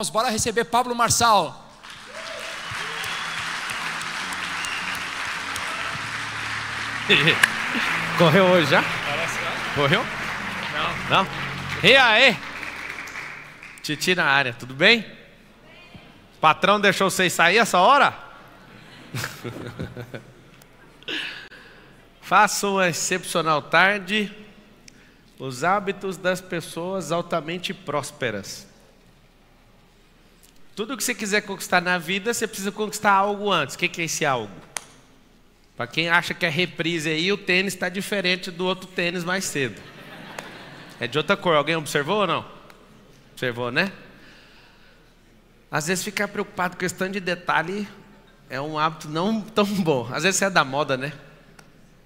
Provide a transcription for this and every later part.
Bora receber Pablo Marçal. Correu hoje já? Parece que Correu? Não? E aí? Titi na área, tudo bem? O patrão deixou vocês sair essa hora? Faça uma excepcional tarde. Os hábitos das pessoas altamente prósperas. Tudo que você quiser conquistar na vida, você precisa conquistar algo antes. O que é esse algo? Para quem acha que é reprise aí, o tênis está diferente do outro tênis mais cedo. É de outra cor. Alguém observou ou não? Observou, né? Às vezes ficar preocupado com questão de detalhe é um hábito não tão bom. Às vezes você é da moda, né?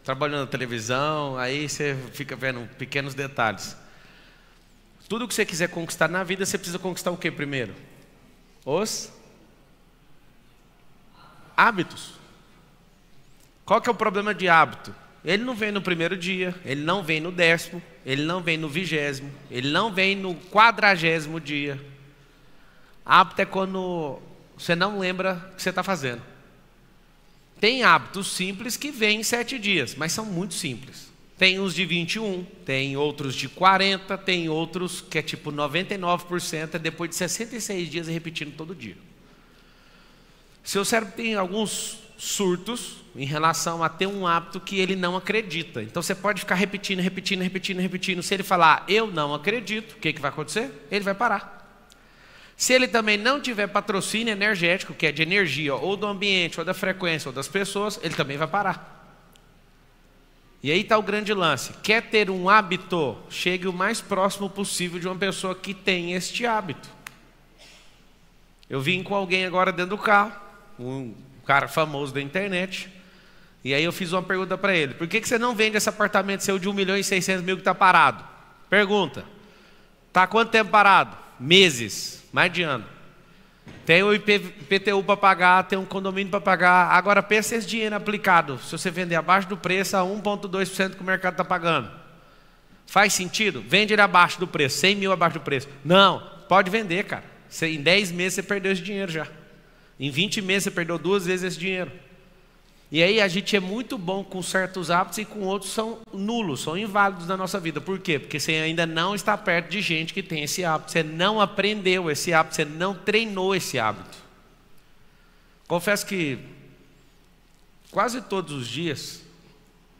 Trabalhando na televisão, aí você fica vendo pequenos detalhes. Tudo que você quiser conquistar na vida, você precisa conquistar o que primeiro? Os hábitos. Qual que é o problema de hábito? Ele não vem no primeiro dia, ele não vem no 10º, ele não vem no 20º, ele não vem no 40º dia. Hábito é quando você não lembra o que você está fazendo. Tem hábitos simples que vêm em 7 dias, mas são muito simples. Tem uns de 21, tem outros de 40, tem outros que é tipo 99%, é depois de 66 dias repetindo todo dia. Seu cérebro tem alguns surtos em relação a ter um hábito que ele não acredita. Então você pode ficar repetindo. Se ele falar, eu não acredito, o que vai acontecer? Ele vai parar. Se ele também não tiver patrocínio energético, que é de energia, ou do ambiente, ou da frequência, ou das pessoas, ele também vai parar. E aí está o grande lance. Quer ter um hábito? Chegue o mais próximo possível de uma pessoa que tem este hábito. Eu vim com alguém agora dentro do carro, um cara famoso da internet, e aí eu fiz uma pergunta para ele. Por que você não vende esse apartamento seu de 1.600.000 que está parado? Pergunta. Está há quanto tempo parado? Meses, mais de ano. Tem o IPTU para pagar, tem um condomínio para pagar. Agora pensa esse dinheiro aplicado. Se você vender abaixo do preço, a 1,2% que o mercado está pagando. Faz sentido? Vende ele abaixo do preço, 100 mil abaixo do preço. Não, pode vender, cara. Em 10 meses você perdeu esse dinheiro já. Em 20 meses você perdeu 2 vezes esse dinheiro. E aí a gente é muito bom com certos hábitos e com outros são nulos, são inválidos na nossa vida. Por quê? Porque você ainda não está perto de gente que tem esse hábito. Você não aprendeu esse hábito, você não treinou esse hábito. Confesso que quase todos os dias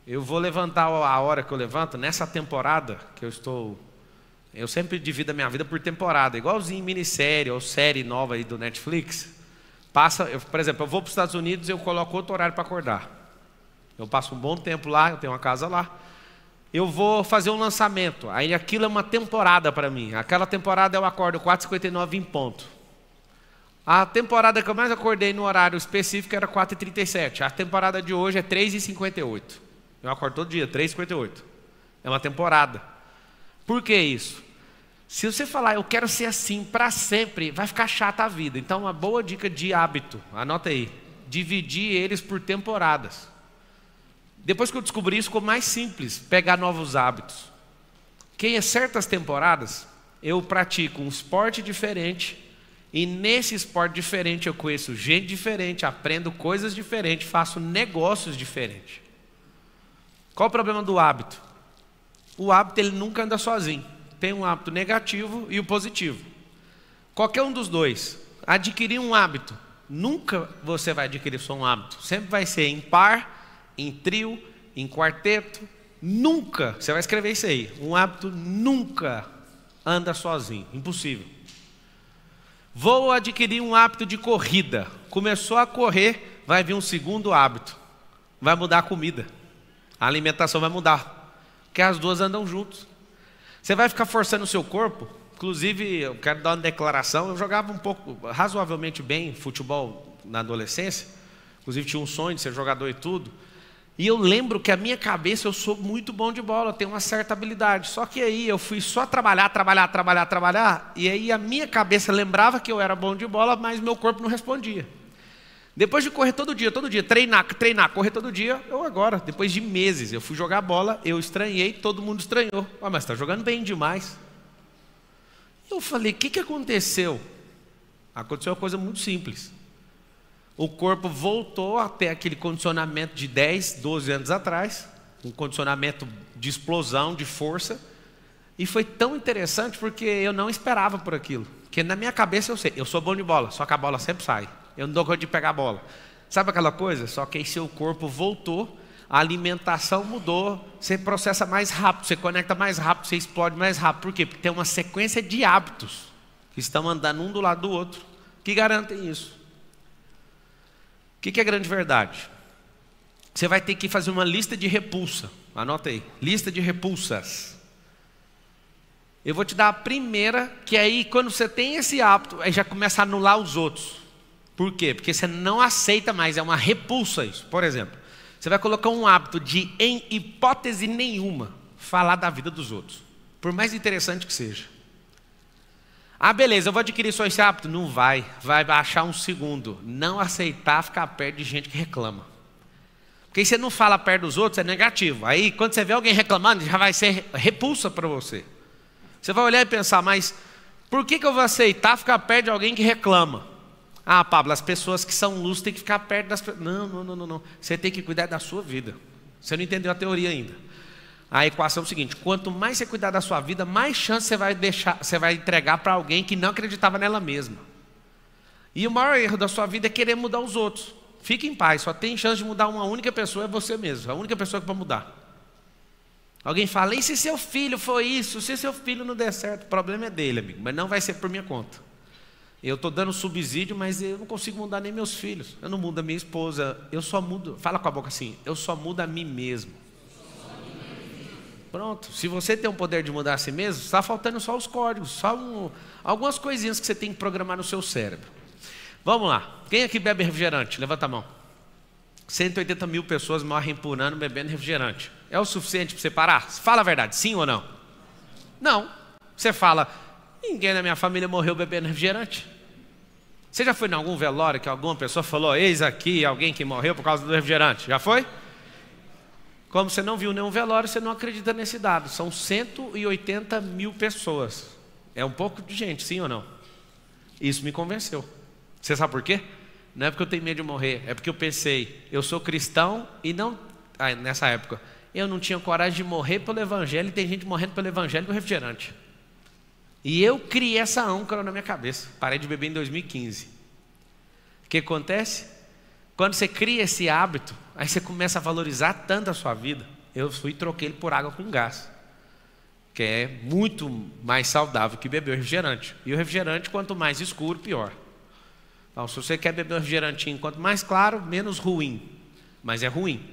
eu vou levantar a hora que eu levanto. Nessa temporada que eu sempre divido a minha vida por temporada, igualzinho minissérie ou série nova aí do Netflix. Por exemplo, eu vou para os Estados Unidos e eu coloco outro horário para acordar. Eu passo um bom tempo lá, eu tenho uma casa lá. Eu vou fazer um lançamento, aí aquilo é uma temporada para mim. Aquela temporada eu acordo 4h59 em ponto. A temporada que eu mais acordei no horário específico era 4h37. A temporada de hoje é 3h58. Eu acordo todo dia, 3h58. É uma temporada. Por que isso? Se você falar, eu quero ser assim para sempre, vai ficar chata a vida. Então, uma boa dica de hábito, anota aí, dividir eles por temporadas. Depois que eu descobri isso, ficou mais simples, pegar novos hábitos. Que em certas temporadas, eu pratico um esporte diferente, e nesse esporte diferente eu conheço gente diferente, aprendo coisas diferentes, faço negócios diferentes. Qual o problema do hábito? O hábito ele nunca anda sozinho. Tem um hábito negativo e o positivo. Qualquer um dos dois. Adquirir um hábito. Nunca você vai adquirir só um hábito. Sempre vai ser em par, em trio, em quarteto. Nunca, você vai escrever isso aí. Um hábito nunca anda sozinho. Impossível. Vou adquirir um hábito de corrida. Começou a correr, vai vir um segundo hábito. Vai mudar a comida. A alimentação vai mudar. Porque as duas andam juntos. Você vai ficar forçando o seu corpo. Inclusive, eu quero dar uma declaração. Eu jogava um pouco, razoavelmente bem, futebol na adolescência. Inclusive tinha um sonho de ser jogador e tudo. E eu lembro que a minha cabeça, eu sou muito bom de bola, eu tenho uma certa habilidade. Só que aí eu fui só trabalhar. E aí a minha cabeça lembrava que eu era bom de bola, mas meu corpo não respondia. Depois de correr todo dia, treinar, correr todo dia, depois de meses, eu fui jogar bola, eu estranhei, todo mundo estranhou. Mas está jogando bem demais. Eu falei, o que aconteceu? Aconteceu uma coisa muito simples. O corpo voltou até aquele condicionamento de 10, 12 anos atrás, um condicionamento de explosão, de força, e foi tão interessante porque eu não esperava por aquilo. Porque na minha cabeça eu sei, eu sou bom de bola, só que a bola sempre sai. Eu não dou conta de pegar a bola. Sabe aquela coisa? Só que aí seu corpo voltou, a alimentação mudou, você processa mais rápido, você conecta mais rápido, você explode mais rápido. Por quê? Porque tem uma sequência de hábitos que estão andando um do lado do outro, que garantem isso. O que é grande verdade? Você vai ter que fazer uma lista de repulsa. Anota aí, lista de repulsas. Eu vou te dar a primeira, que aí quando você tem esse hábito, aí já começa a anular os outros. Por quê? Porque você não aceita mais, é uma repulsa isso. Por exemplo, você vai colocar um hábito de, em hipótese nenhuma, falar da vida dos outros. Por mais interessante que seja. Ah, beleza, eu vou adquirir só esse hábito? Não vai. Vai baixar um segundo. Não aceitar ficar perto de gente que reclama. Porque você não fala perto dos outros, é negativo. Aí, quando você vê alguém reclamando, já vai ser repulsa para você. Você vai olhar e pensar, mas por que eu vou aceitar ficar perto de alguém que reclama? Ah, Pablo, as pessoas que são luz têm que ficar perto das pessoas. Não. Você tem que cuidar da sua vida. Você não entendeu a teoria ainda. A equação é o seguinte: quanto mais você cuidar da sua vida, mais chance você vai entregar para alguém que não acreditava nela mesma. E o maior erro da sua vida é querer mudar os outros. Fique em paz, só tem chance de mudar uma única pessoa, é você mesmo. A única pessoa que pode mudar. Alguém fala, e se seu filho for isso? Se seu filho não der certo? O problema é dele, amigo, mas não vai ser por minha conta. Eu estou dando subsídio, mas eu não consigo mudar nem meus filhos. Eu não mudo a minha esposa, eu só mudo, fala com a boca assim, eu só mudo a mim mesmo. Pronto, se você tem o poder de mudar a si mesmo, está faltando só os códigos, só algumas coisinhas que você tem que programar no seu cérebro. Vamos lá, quem aqui bebe refrigerante? Levanta a mão. 180 mil pessoas morrem por ano bebendo refrigerante. É o suficiente para você parar? Fala a verdade, sim ou não? Não. Você fala, ninguém na minha família morreu bebendo refrigerante. Você já foi em algum velório que alguma pessoa falou, eis aqui alguém que morreu por causa do refrigerante? Já foi? Como você não viu nenhum velório, você não acredita nesse dado. São 180 mil pessoas. É um pouco de gente, sim ou não? Isso me convenceu. Você sabe por quê? Não é porque eu tenho medo de morrer, é porque eu pensei, eu sou cristão e não... nessa época, eu não tinha coragem de morrer pelo evangelho e tem gente morrendo pelo evangelho do refrigerante. E eu criei essa âncora na minha cabeça. Parei de beber em 2015. O que acontece? Quando você cria esse hábito, aí você começa a valorizar tanto a sua vida. Eu fui e troquei ele por água com gás, que é muito mais saudável que beber o refrigerante. E o refrigerante, quanto mais escuro, pior. Então, se você quer beber um refrigerantinho, quanto mais claro, menos ruim. Mas é ruim.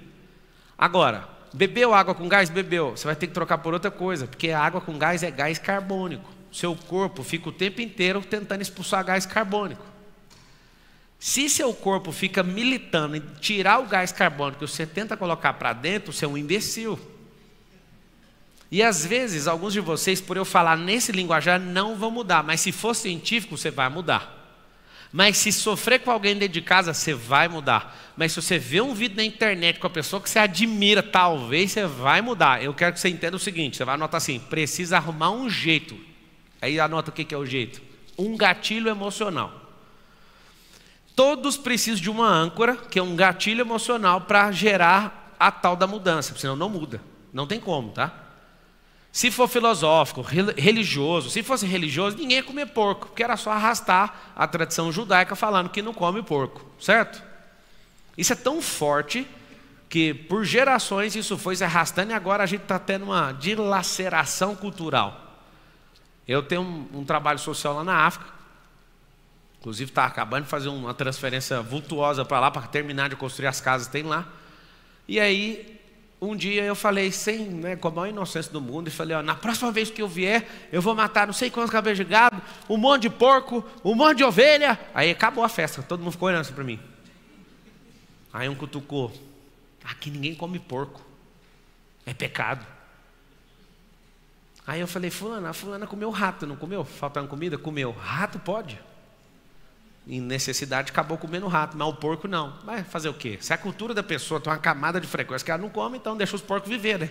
Agora, bebeu água com gás? Bebeu. Você vai ter que trocar por outra coisa, porque a água com gás é gás carbônico. Seu corpo fica o tempo inteiro tentando expulsar gás carbônico. Se seu corpo fica militando em tirar o gás carbônico que você tenta colocar para dentro, você é um imbecil. E às vezes, alguns de vocês, por eu falar nesse linguajar, não vão mudar. Mas se for científico, você vai mudar. Mas se sofrer com alguém dentro de casa, você vai mudar. Mas se você vê um vídeo na internet com a pessoa que você admira, talvez você vai mudar. Eu quero que você entenda o seguinte, você vai anotar assim, precisa arrumar um jeito. Aí anota o que é o jeito. Um gatilho emocional. Todos precisam de uma âncora, que é um gatilho emocional para gerar a tal da mudança, senão não muda. Não tem como, tá? Se for filosófico, religioso, se fosse religioso, ninguém ia comer porco, porque era só arrastar a tradição judaica falando que não come porco, certo? Isso é tão forte que por gerações isso foi se arrastando e agora a gente está tendo uma dilaceração cultural. Eu tenho um trabalho social lá na África, inclusive está acabando de fazer uma transferência vultuosa para lá, para terminar de construir as casas, tem lá. E aí... um dia eu falei, com a maior inocência do mundo, e falei, na próxima vez que eu vier, eu vou matar não sei quantos cabelos de gado, um monte de porco, um monte de ovelha. Aí acabou a festa, todo mundo ficou olhando assim para mim. Aí um cutucou, aqui ninguém come porco, é pecado. Aí eu falei, a fulana comeu rato, não comeu? Faltando comida? Comeu. Rato pode. Em necessidade acabou comendo rato, mas o porco não. Vai fazer o quê? Se a cultura da pessoa tem uma camada de frequência que ela não come, então deixa os porcos viver, né?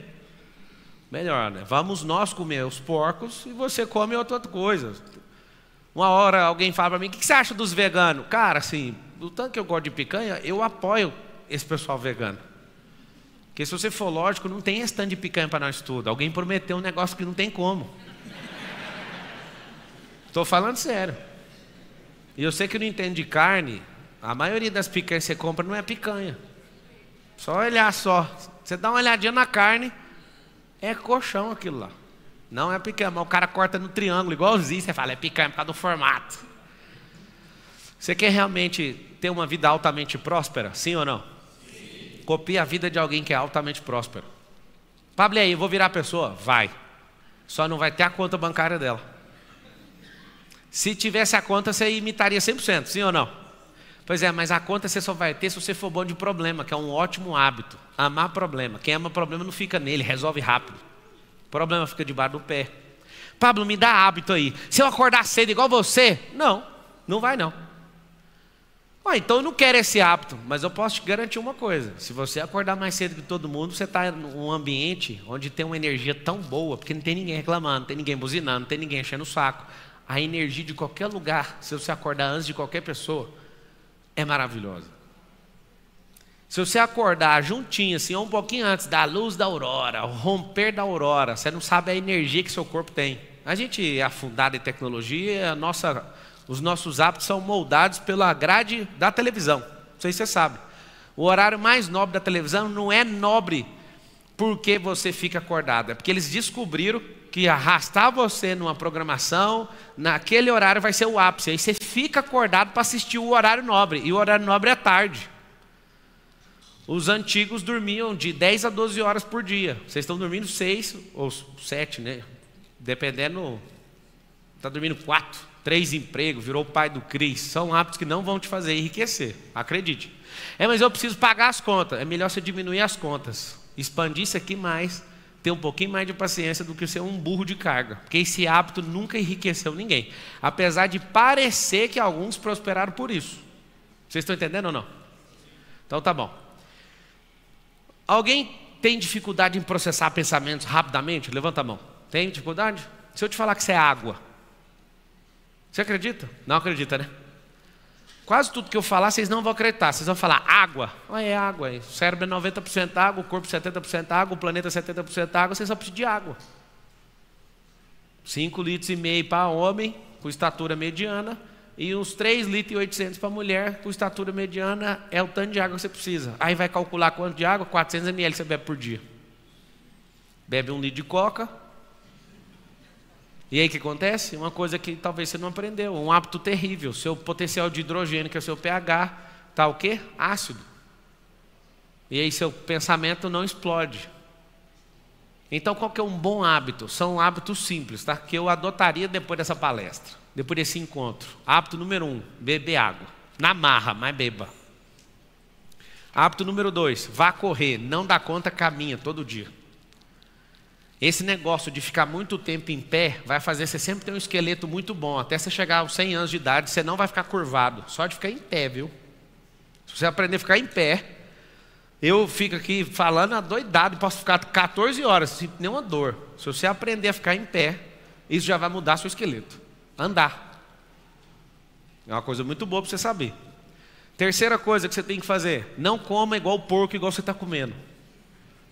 Melhor, né? Vamos nós comer os porcos e você come outra coisa. Uma hora alguém fala para mim, o que você acha dos veganos? Cara, assim, do tanto que eu gosto de picanha, eu apoio esse pessoal vegano. Porque se você for lógico, não tem stand de picanha para nós tudo. Alguém prometeu um negócio que não tem como. Estou falando sério. E eu sei que não entendo de carne, a maioria das picanhas que você compra não é picanha. Só olhar só. Você dá uma olhadinha na carne, é colchão aquilo lá. Não é picanha, mas o cara corta no triângulo, igualzinho, você fala, é picanha por causa do formato. Você quer realmente ter uma vida altamente próspera? Sim ou não? Sim. Copie a vida de alguém que é altamente próspero. Pablo, e aí, eu vou virar a pessoa? Vai. Só não vai ter a conta bancária dela. Se tivesse a conta, você imitaria 100%, sim ou não? Pois é, mas a conta você só vai ter se você for bom de problema, que é um ótimo hábito. Amar problema. Quem ama problema não fica nele, resolve rápido. O problema fica debaixo do pé. Pablo, me dá hábito aí. Se eu acordar cedo igual você, não vai não. Então eu não quero esse hábito, mas eu posso te garantir uma coisa. Se você acordar mais cedo que todo mundo, você está num ambiente onde tem uma energia tão boa, porque não tem ninguém reclamando, não tem ninguém buzinando, não tem ninguém enchendo o saco. A energia de qualquer lugar, se você acordar antes de qualquer pessoa, é maravilhosa. Se você acordar juntinho, assim, ou um pouquinho antes da luz da aurora, o romper da aurora, você não sabe a energia que seu corpo tem. A gente é afundado em tecnologia, os nossos hábitos são moldados pela grade da televisão. Não sei se você sabe. O horário mais nobre da televisão não é nobre porque você fica acordado, é porque eles descobriram que arrastar você numa programação, naquele horário vai ser o ápice. Aí você fica acordado para assistir o horário nobre, e o horário nobre é tarde. Os antigos dormiam de 10 a 12 horas por dia. Vocês estão dormindo 6 ou 7, né? Dependendo, está dormindo 4, 3 empregos, virou o pai do Cris. São hábitos que não vão te fazer enriquecer, acredite. Mas eu preciso pagar as contas. É melhor você diminuir as contas, expandir isso aqui mais, ter um pouquinho mais de paciência do que ser um burro de carga. Porque esse hábito nunca enriqueceu ninguém. Apesar de parecer que alguns prosperaram por isso. Vocês estão entendendo ou não? Então tá bom. Alguém tem dificuldade em processar pensamentos rapidamente? Levanta a mão. Tem dificuldade? Se eu te falar que isso é água, você acredita? Não acredita, né? Quase tudo que eu falar, vocês não vão acreditar. Vocês vão falar água. É água. O cérebro é 90% água, o corpo 70% água, o planeta 70% água. Vocês só precisam de água. 5,5 litros para homem, com estatura mediana, e uns 3,8 litros para mulher, com estatura mediana, é o tanto de água que você precisa. Aí vai calcular quanto de água? 400 ml você bebe por dia. Bebe 1 litro de coca. E aí o que acontece? Uma coisa que talvez você não aprendeu, um hábito terrível. Seu potencial de hidrogênio, que é o seu pH, está o quê? Ácido. E aí seu pensamento não explode. Então qual que é um bom hábito? São hábitos simples, tá? Que eu adotaria depois dessa palestra, depois desse encontro. Hábito número 1, beber água. Na marra, mas beba. Hábito número 2, vá correr. Não dá conta, caminha todo dia. Esse negócio de ficar muito tempo em pé vai fazer você sempre ter um esqueleto muito bom. Até você chegar aos 100 anos de idade, você não vai ficar curvado. Só de ficar em pé, viu? Se você aprender a ficar em pé, eu fico aqui falando adoidado, posso ficar 14 horas sem nenhuma dor. Se você aprender a ficar em pé, isso já vai mudar seu esqueleto. Andar. É uma coisa muito boa para você saber. Terceira coisa que você tem que fazer, não coma igual porco, igual você está comendo.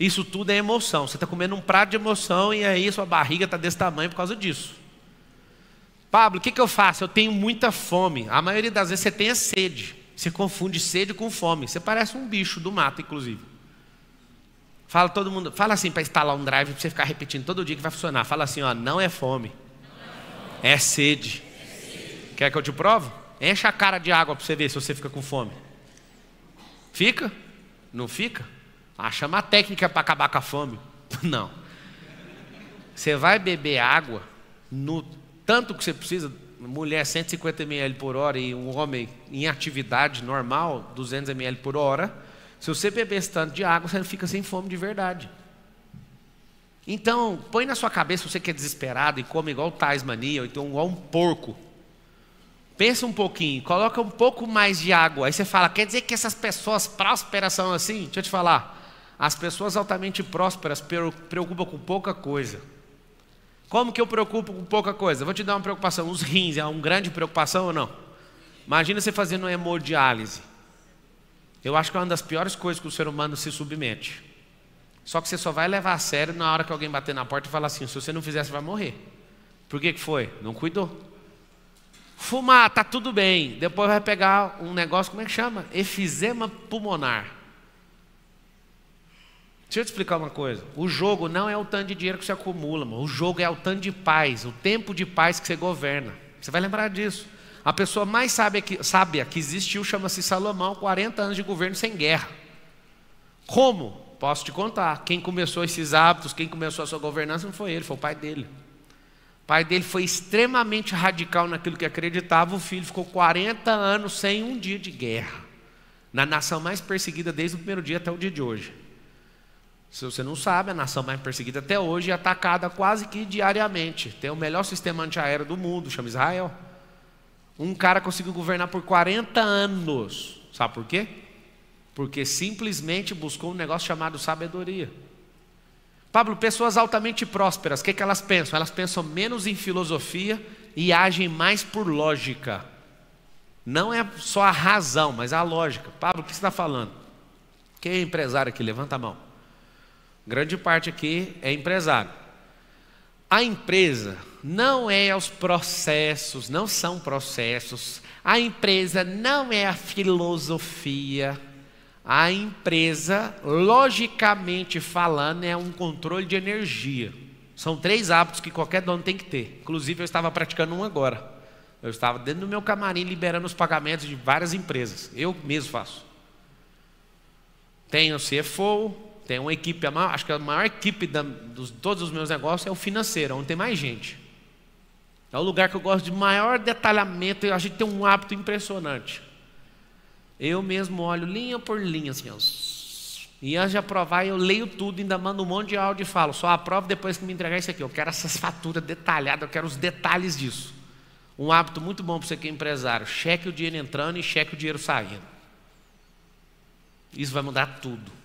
Isso tudo é emoção. Você está comendo um prato de emoção e aí sua barriga está desse tamanho por causa disso. Pablo, o que eu faço? Eu tenho muita fome. A maioria das vezes você tem a sede. Você confunde sede com fome. Você parece um bicho do mato, inclusive. Fala todo mundo, fala assim para instalar um drive para você ficar repetindo todo dia que vai funcionar. Fala assim, ó, não é fome. É sede. Quer que eu te provo? Enche a cara de água para você ver se você fica com fome. Fica? Não fica? Chama a técnica para acabar com a fome. Não. Você vai beber água no tanto que você precisa. Mulher 150 ml por hora e um homem em atividade normal 200 ml por hora. Se você beber esse tanto de água, você não fica sem fome de verdade. Então, põe na sua cabeça, você que é desesperado e come igual o Tasmania, ou então igual um porco. Pensa um pouquinho, coloca um pouco mais de água. Aí você fala, quer dizer que essas pessoas prósperas são assim? Deixa eu te falar. As pessoas altamente prósperas preocupam com pouca coisa. Como que eu preocupo com pouca coisa? Vou te dar uma preocupação. Os rins é uma grande preocupação ou não? Imagina você fazendo uma hemodiálise. Eu acho que é uma das piores coisas que o ser humano se submete. Só que você só vai levar a sério na hora que alguém bater na porta e falar assim: se você não fizer, você vai morrer. Por que foi? Não cuidou. Fumar, tá tudo bem. Depois vai pegar um negócio, como é que chama? Efizema pulmonar. Deixa eu te explicar uma coisa. O jogo não é o tanto de dinheiro que você acumula, mano. O jogo é o tanto de paz, o tempo de paz que você governa. Você vai lembrar disso. A pessoa mais sábia que existiu chama-se Salomão, 40 anos de governo sem guerra. Como? Posso te contar. Quem começou esses hábitos, quem começou a sua governança não foi ele, foi o pai dele. O pai dele foi extremamente radical naquilo que acreditava. O filho ficou 40 anos sem um dia de guerra. Na nação mais perseguida desde o primeiro dia até o dia de hoje. Se você não sabe, a nação mais perseguida até hoje é atacada quase que diariamente. Tem o melhor sistema antiaéreo do mundo, chama Israel. Um cara conseguiu governar por 40 anos. Sabe por quê? Porque simplesmente buscou um negócio chamado sabedoria. Pablo, pessoas altamente prósperas, o que elas pensam? Elas pensam menos em filosofia e agem mais por lógica. Não é só a razão, mas a lógica. Pablo, o que você está falando? Quem é empresário aqui? Levanta a mão. Grande parte aqui é empresário. A empresa não é os processos, não são processos. A empresa não é a filosofia. A empresa, logicamente falando, é um controle de energia. São 3 hábitos que qualquer dono tem que ter. Inclusive eu estava praticando um agora. Eu estava dentro do meu camarim liberando os pagamentos de várias empresas. Eu mesmo faço. Tenho CFO, tenho uma equipe, acho que a maior equipe de todos os meus negócios é o financeiro, onde tem mais gente. É o lugar que eu gosto de maior detalhamento, a gente tem um hábito impressionante. Eu mesmo olho linha por linha, assim, ó. E antes de aprovar, eu leio tudo, ainda mando um monte de áudio e falo: só aprovo depois que me entregar isso aqui. Eu quero essas faturas detalhadas, eu quero os detalhes disso. Um hábito muito bom para você que é empresário: cheque o dinheiro entrando e cheque o dinheiro saindo. Isso vai mudar tudo.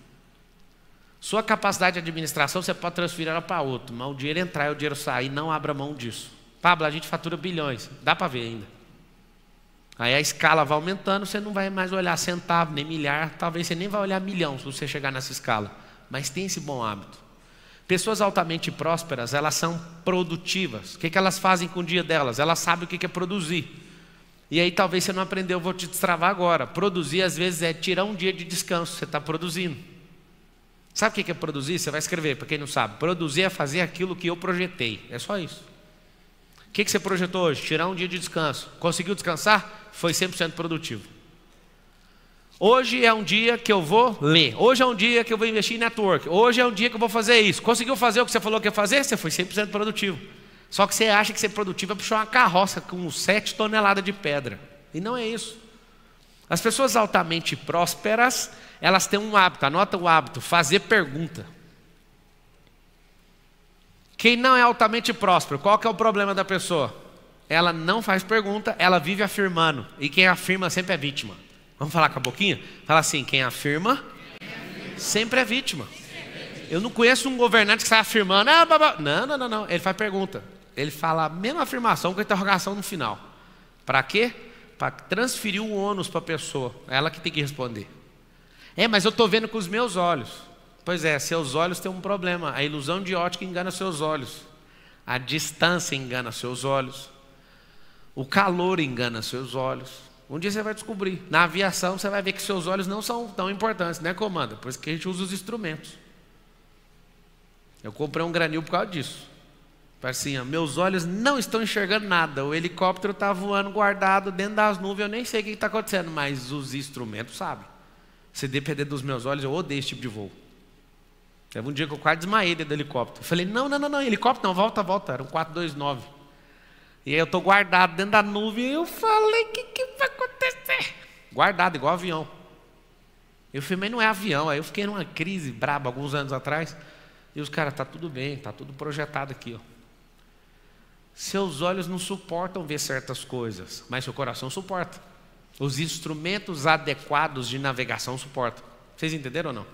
Sua capacidade de administração você pode transferir ela para outro, mas o dinheiro entrar e o dinheiro sair, não abra mão disso. Pablo, a gente fatura bilhões, dá para ver ainda. Aí a escala vai aumentando, você não vai mais olhar centavo, nem milhar, talvez você nem vai olhar milhão se você chegar nessa escala. Mas tem esse bom hábito. Pessoas altamente prósperas, elas são produtivas. O que elas fazem com o dia delas? Elas sabem o que é produzir. E aí talvez você não aprendeu, eu vou te destravar agora. Produzir às vezes é tirar um dia de descanso, você está produzindo. Sabe o que é produzir? Você vai escrever, para quem não sabe. Produzir é fazer aquilo que eu projetei, é só isso. O que você projetou hoje? Tirar um dia de descanso. Conseguiu descansar? Foi 100% produtivo. Hoje é um dia que eu vou ler. Hoje é um dia que eu vou investir em network. Hoje é um dia que eu vou fazer isso. Conseguiu fazer o que você falou que ia fazer? Você foi 100% produtivo. Só que você acha que ser produtivo é puxar uma carroça com 7 toneladas de pedra. E não é isso. As pessoas altamente prósperas, elas têm um hábito. Anota o hábito: fazer pergunta. Quem não é altamente próspero, qual que é o problema da pessoa? Ela não faz pergunta, ela vive afirmando. E quem afirma sempre é vítima. Vamos falar com a boquinha? Fala assim: quem afirma sempre é vítima. Eu não conheço um governante que sai afirmando. Não. Ele faz pergunta. Ele fala a mesma afirmação com a interrogação no final. Para quê? Para transferir o ônus para a pessoa. É ela que tem que responder. Mas eu estou vendo com os meus olhos. Pois é, seus olhos têm um problema. A ilusão de ótica engana seus olhos. A distância engana seus olhos. O calor engana seus olhos. Um dia você vai descobrir. Na aviação você vai ver que seus olhos não são tão importantes, né, comanda? Por isso que a gente usa os instrumentos. Eu comprei um granil por causa disso. Assim, ó, meus olhos não estão enxergando nada. O helicóptero está voando guardado dentro das nuvens. Eu nem sei o que está acontecendo, mas os instrumentos sabem. Se depender dos meus olhos, eu odeio esse tipo de voo. Teve um dia que eu quase desmaiei dentro do helicóptero. Eu falei: não, helicóptero não, volta. Era um 429. E aí eu estou guardado dentro da nuvem. E eu falei: o que vai acontecer? Guardado, igual avião. Eu falei: mas não é avião. Aí eu fiquei numa crise braba alguns anos atrás. E os caras: tá tudo bem, tá tudo projetado aqui, ó. Seus olhos não suportam ver certas coisas, mas seu coração suporta. Os instrumentos adequados de navegação suportam. Vocês entenderam ou não?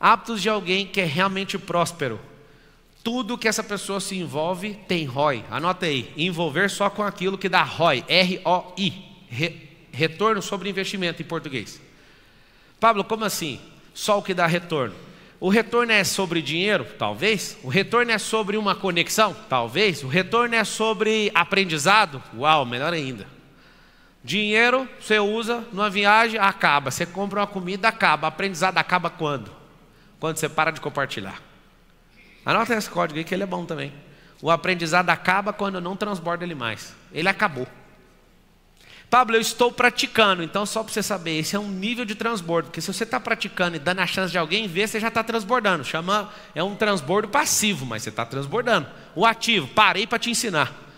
Hábitos de alguém que é realmente próspero. Tudo que essa pessoa se envolve tem ROI. Anota aí, envolver só com aquilo que dá ROI, R-O-I, retorno sobre investimento em português. Pablo, como assim? Só o que dá retorno? O retorno é sobre dinheiro? Talvez. O retorno é sobre uma conexão? Talvez. O retorno é sobre aprendizado? Uau, melhor ainda. Dinheiro você usa numa viagem, acaba. Você compra uma comida, acaba. Aprendizado acaba quando? Quando você para de compartilhar. Anota esse código aí que ele é bom também. O aprendizado acaba quando eu não transbordo ele mais. Ele acabou. Pablo, eu estou praticando. Então só para você saber, esse é um nível de transbordo. Porque se você está praticando e dando a chance de alguém ver, você já está transbordando. É um transbordo passivo, mas você está transbordando. O ativo, parei para te ensinar.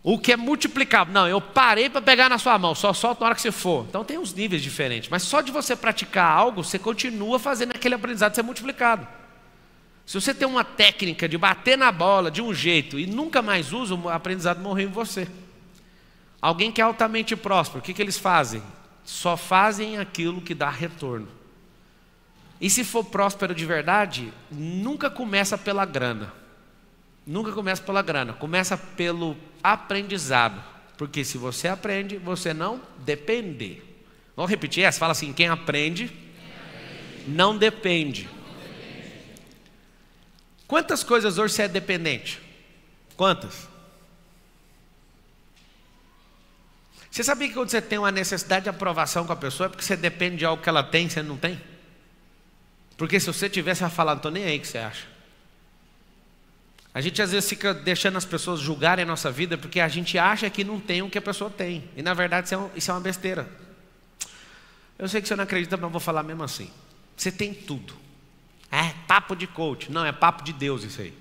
O que é multiplicável? Não, eu parei para pegar na sua mão, só solto na hora que você for. Então tem uns níveis diferentes. Mas só de você praticar algo, você continua fazendo aquele aprendizado ser multiplicado. Se você tem uma técnica de bater na bola de um jeito e nunca mais usa, o aprendizado morreu em você. Alguém que é altamente próspero, o que eles fazem? Só fazem aquilo que dá retorno. E se for próspero de verdade, nunca começa pela grana. Nunca começa pela grana, começa pelo aprendizado. Porque se você aprende, você não depende. Vamos repetir essa? Fala assim, quem aprende, não depende. Quantas coisas hoje você é dependente? Quantas? Você sabia que quando você tem uma necessidade de aprovação com a pessoa é porque você depende de algo que ela tem e você não tem? Porque se você tivesse, ela falado, não estou nem aí o que você acha. A gente às vezes fica deixando as pessoas julgarem a nossa vida porque a gente acha que não tem o que a pessoa tem. E na verdade isso é uma besteira. Eu sei que você não acredita, mas eu vou falar mesmo assim. Você tem tudo. É papo de coach. Não, é papo de Deus isso aí.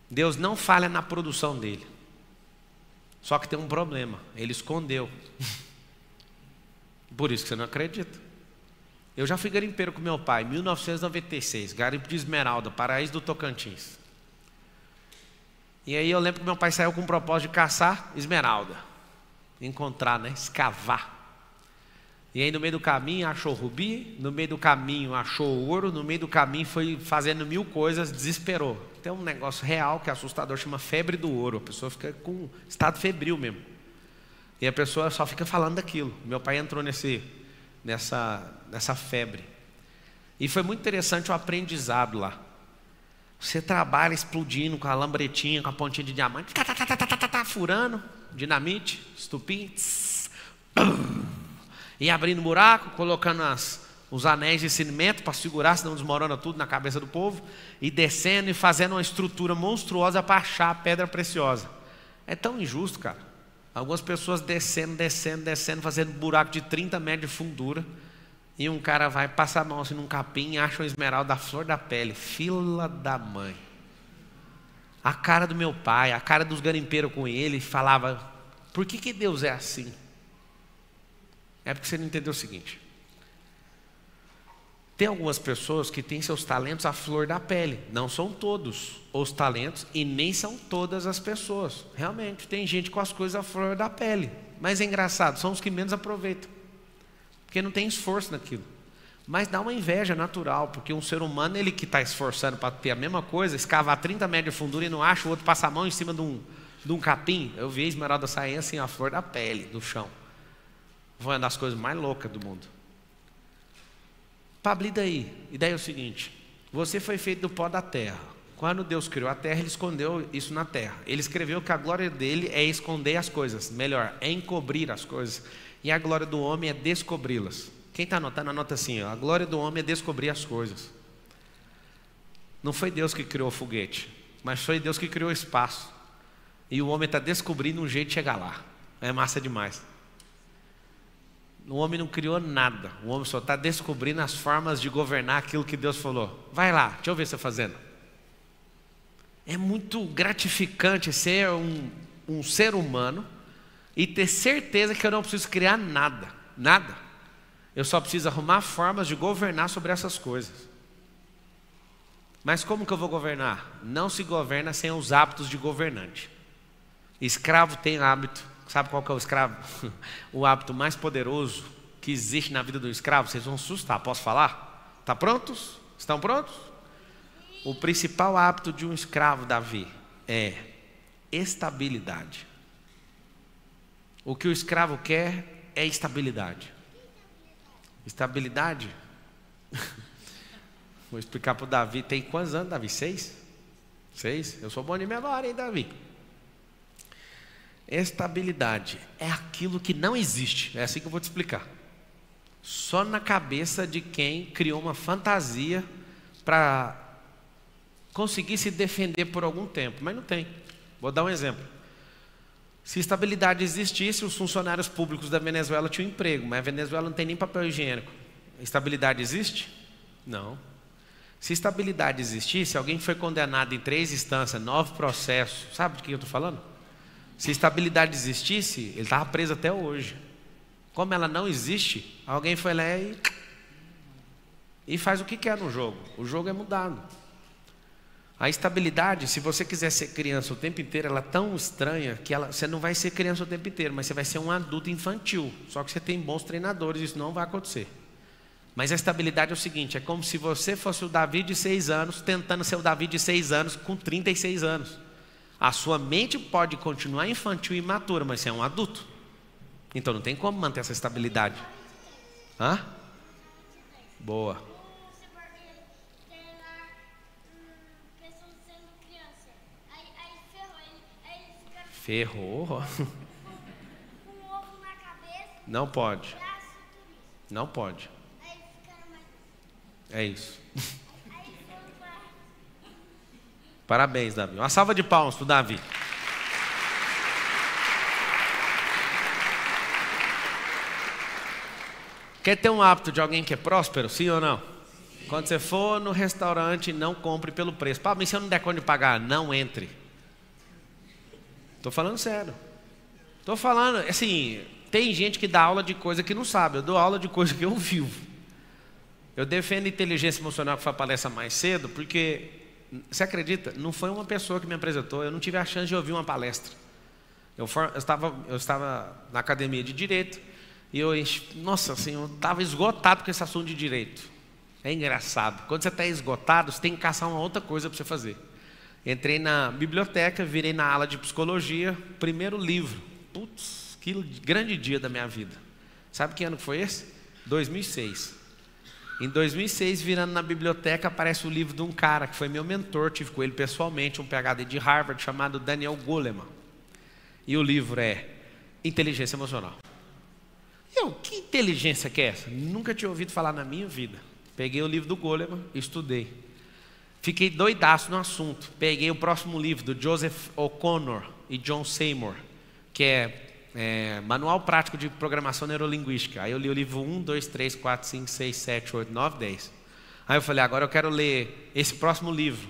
Deus não falha na produção dele. Só que tem um problema. Ele escondeu. Por isso que você não acredita. Eu já fui garimpeiro com meu pai, em 1996. Garimpo de Esmeralda, Paraíso do Tocantins. E aí eu lembro que meu pai saiu com o propósito de caçar esmeralda. Encontrar, né? Escavar. E aí no meio do caminho achou rubi, no meio do caminho achou ouro, no meio do caminho foi fazendo 1000 coisas, desesperou. Tem um negócio real que é assustador, chama febre do ouro. A pessoa fica com estado febril mesmo. E a pessoa só fica falando daquilo. Meu pai entrou nessa febre. E foi muito interessante o aprendizado lá. Você trabalha explodindo com a lambretinha, com a pontinha de diamante, furando, dinamite, estupim, e abrindo buraco, colocando os anéis de cimento para segurar, senão desmorona tudo na cabeça do povo, e descendo e fazendo uma estrutura monstruosa para achar a pedra preciosa. É tão injusto, cara. Algumas pessoas descendo, fazendo buraco de 30 metros de fundura, e um cara vai passar a mão assim num capim e acha uma esmeralda da flor da pele. Fila da mãe. A cara do meu pai, a cara dos garimpeiros com ele, falava, por que Deus é assim? É porque você não entendeu o seguinte. Tem algumas pessoas que têm seus talentos à flor da pele. Não são todos os talentos e nem são todas as pessoas. Realmente, tem gente com as coisas à flor da pele. Mas é engraçado, são os que menos aproveitam. Porque não tem esforço naquilo. Mas dá uma inveja natural, porque um ser humano, ele que está esforçando para ter a mesma coisa, escava a 30 metros de fundura e não acha, o outro passa a mão em cima de um capim. Eu vi a esmeralda sair assim, a flor da pele, do chão. Foi uma das coisas mais loucas do mundo. Pablo, e daí? E daí é o seguinte, você foi feito do pó da terra. Quando Deus criou a terra, Ele escondeu isso na terra. Ele escreveu que a glória dele é esconder as coisas. Melhor, é encobrir as coisas. E a glória do homem é descobri-las. Quem está anotando, anota assim, ó, a glória do homem é descobrir as coisas. Não foi Deus que criou o foguete, mas foi Deus que criou o espaço. E o homem está descobrindo um jeito de chegar lá. É massa demais. O homem não criou nada. O homem só está descobrindo as formas de governar aquilo que Deus falou. Vai lá, deixa eu ver você fazendo. É muito gratificante ser um ser humano e ter certeza que eu não preciso criar nada. Nada. Eu só preciso arrumar formas de governar sobre essas coisas. Mas como que eu vou governar? Não se governa sem os hábitos de governante. Escravo tem hábito. Sabe qual que é o escravo? O hábito mais poderoso que existe na vida do escravo. Vocês vão assustar, posso falar? Tá prontos? Estão prontos? O principal hábito de um escravo, Davi, é estabilidade. O que o escravo quer é estabilidade. Estabilidade? Vou explicar para o Davi. Tem quantos anos, Davi? 6? 6? Eu sou bom de memória, hein, Davi? Estabilidade é aquilo que não existe. É assim que eu vou te explicar. Só na cabeça de quem criou uma fantasia para conseguir se defender por algum tempo. Mas não tem. Vou dar um exemplo. Se estabilidade existisse, os funcionários públicos da Venezuela tinham emprego, mas a Venezuela não tem nem papel higiênico. Estabilidade existe? Não. Se estabilidade existisse, alguém foi condenado em 3 instâncias, 9 processos, sabe de que eu estou falando? Se estabilidade existisse, ele estava preso até hoje. Como ela não existe, alguém foi lá e faz o que quer no jogo. O jogo é mudado. A estabilidade, se você quiser ser criança o tempo inteiro, ela é tão estranha que você não vai ser criança o tempo inteiro, mas você vai ser um adulto infantil. Só que você tem bons treinadores, isso não vai acontecer. Mas a estabilidade é o seguinte, é como se você fosse o Davi de 6 anos, tentando ser o Davi de 6 anos com 36 anos. A sua mente pode continuar infantil e imatura, mas você é um adulto. Então não tem como manter essa estabilidade. Hã? Boa. Ferrou. Não pode. Não pode. É isso. Parabéns, Davi. Uma salva de palmas para o Davi. Quer ter um hábito de alguém que é próspero? Sim ou não? Quando você for no restaurante, não compre pelo preço. Mas se eu não der conta de pagar, não entre. Estou falando sério. Estou falando, assim, tem gente que dá aula de coisa que não sabe. Eu dou aula de coisa que eu vivo. Eu defendo inteligência emocional, que foi a palestra mais cedo, porque, você acredita, não foi uma pessoa que me apresentou, eu não tive a chance de ouvir uma palestra. Eu estava na academia de Direito, e eu estava esgotado com esse assunto de Direito. É engraçado, quando você está esgotado, você tem que caçar uma outra coisa para você fazer. Entrei na biblioteca, virei na ala de psicologia, primeiro livro. Putz, que grande dia da minha vida. Sabe que ano que foi esse? 2006. Em 2006, virando na biblioteca, aparece o livro de um cara que foi meu mentor, tive com ele pessoalmente, um PhD de Harvard, chamado Daniel Goleman. E o livro é Inteligência Emocional. Que inteligência que é essa? Nunca tinha ouvido falar na minha vida. Peguei o livro do Goleman e estudei. Fiquei doidaço no assunto. Peguei o próximo livro do Joseph O'Connor e John Seymour, que é Manual Prático de Programação Neurolinguística. Aí eu li o livro 1, 2, 3, 4, 5, 6, 7, 8, 9, 10. Aí eu falei, agora eu quero ler esse próximo livro,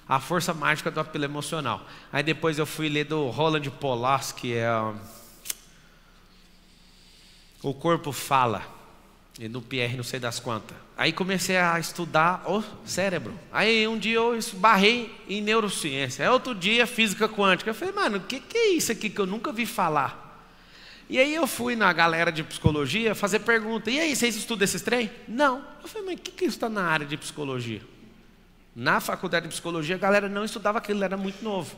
A Força Mágica do Apelo Emocional. Aí depois eu fui ler do Roland Pollack, que é O Corpo Fala. E no Pierre não sei das quantas. Aí comecei a estudar o cérebro. Aí um dia eu esbarrei em neurociência. Aí outro dia física quântica. Eu falei, mano, o que é isso aqui que eu nunca vi falar? E aí eu fui na galera de psicologia fazer pergunta. E aí, vocês estudam esses trem? Não. Eu falei, mas o que isso está na área de psicologia? Na faculdade de psicologia a galera não estudava aquilo, era muito novo.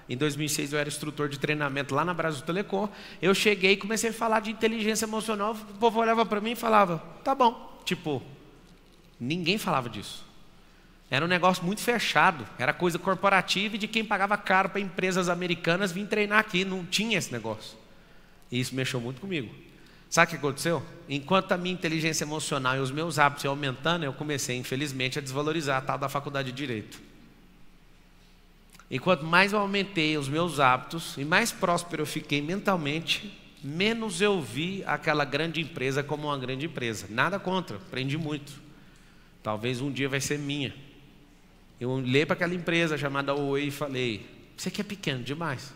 Em 2006 eu era instrutor de treinamento lá na Brasil Telecom. Eu cheguei e comecei a falar de inteligência emocional. O povo olhava para mim e falava, tá bom. Tipo, ninguém falava disso. Era um negócio muito fechado. Era coisa corporativa e de quem pagava caro para empresas americanas vir treinar aqui. Não tinha esse negócio. E isso mexeu muito comigo. Sabe o que aconteceu? Enquanto a minha inteligência emocional e os meus hábitos iam aumentando, eu comecei, infelizmente, a desvalorizar a tal da faculdade de Direito. E quanto mais eu aumentei os meus hábitos e mais próspero eu fiquei mentalmente, menos eu vi aquela grande empresa como uma grande empresa. Nada contra, aprendi muito. Talvez um dia vai ser minha. Eu olhei para aquela empresa chamada Oi e falei, você que é pequeno demais.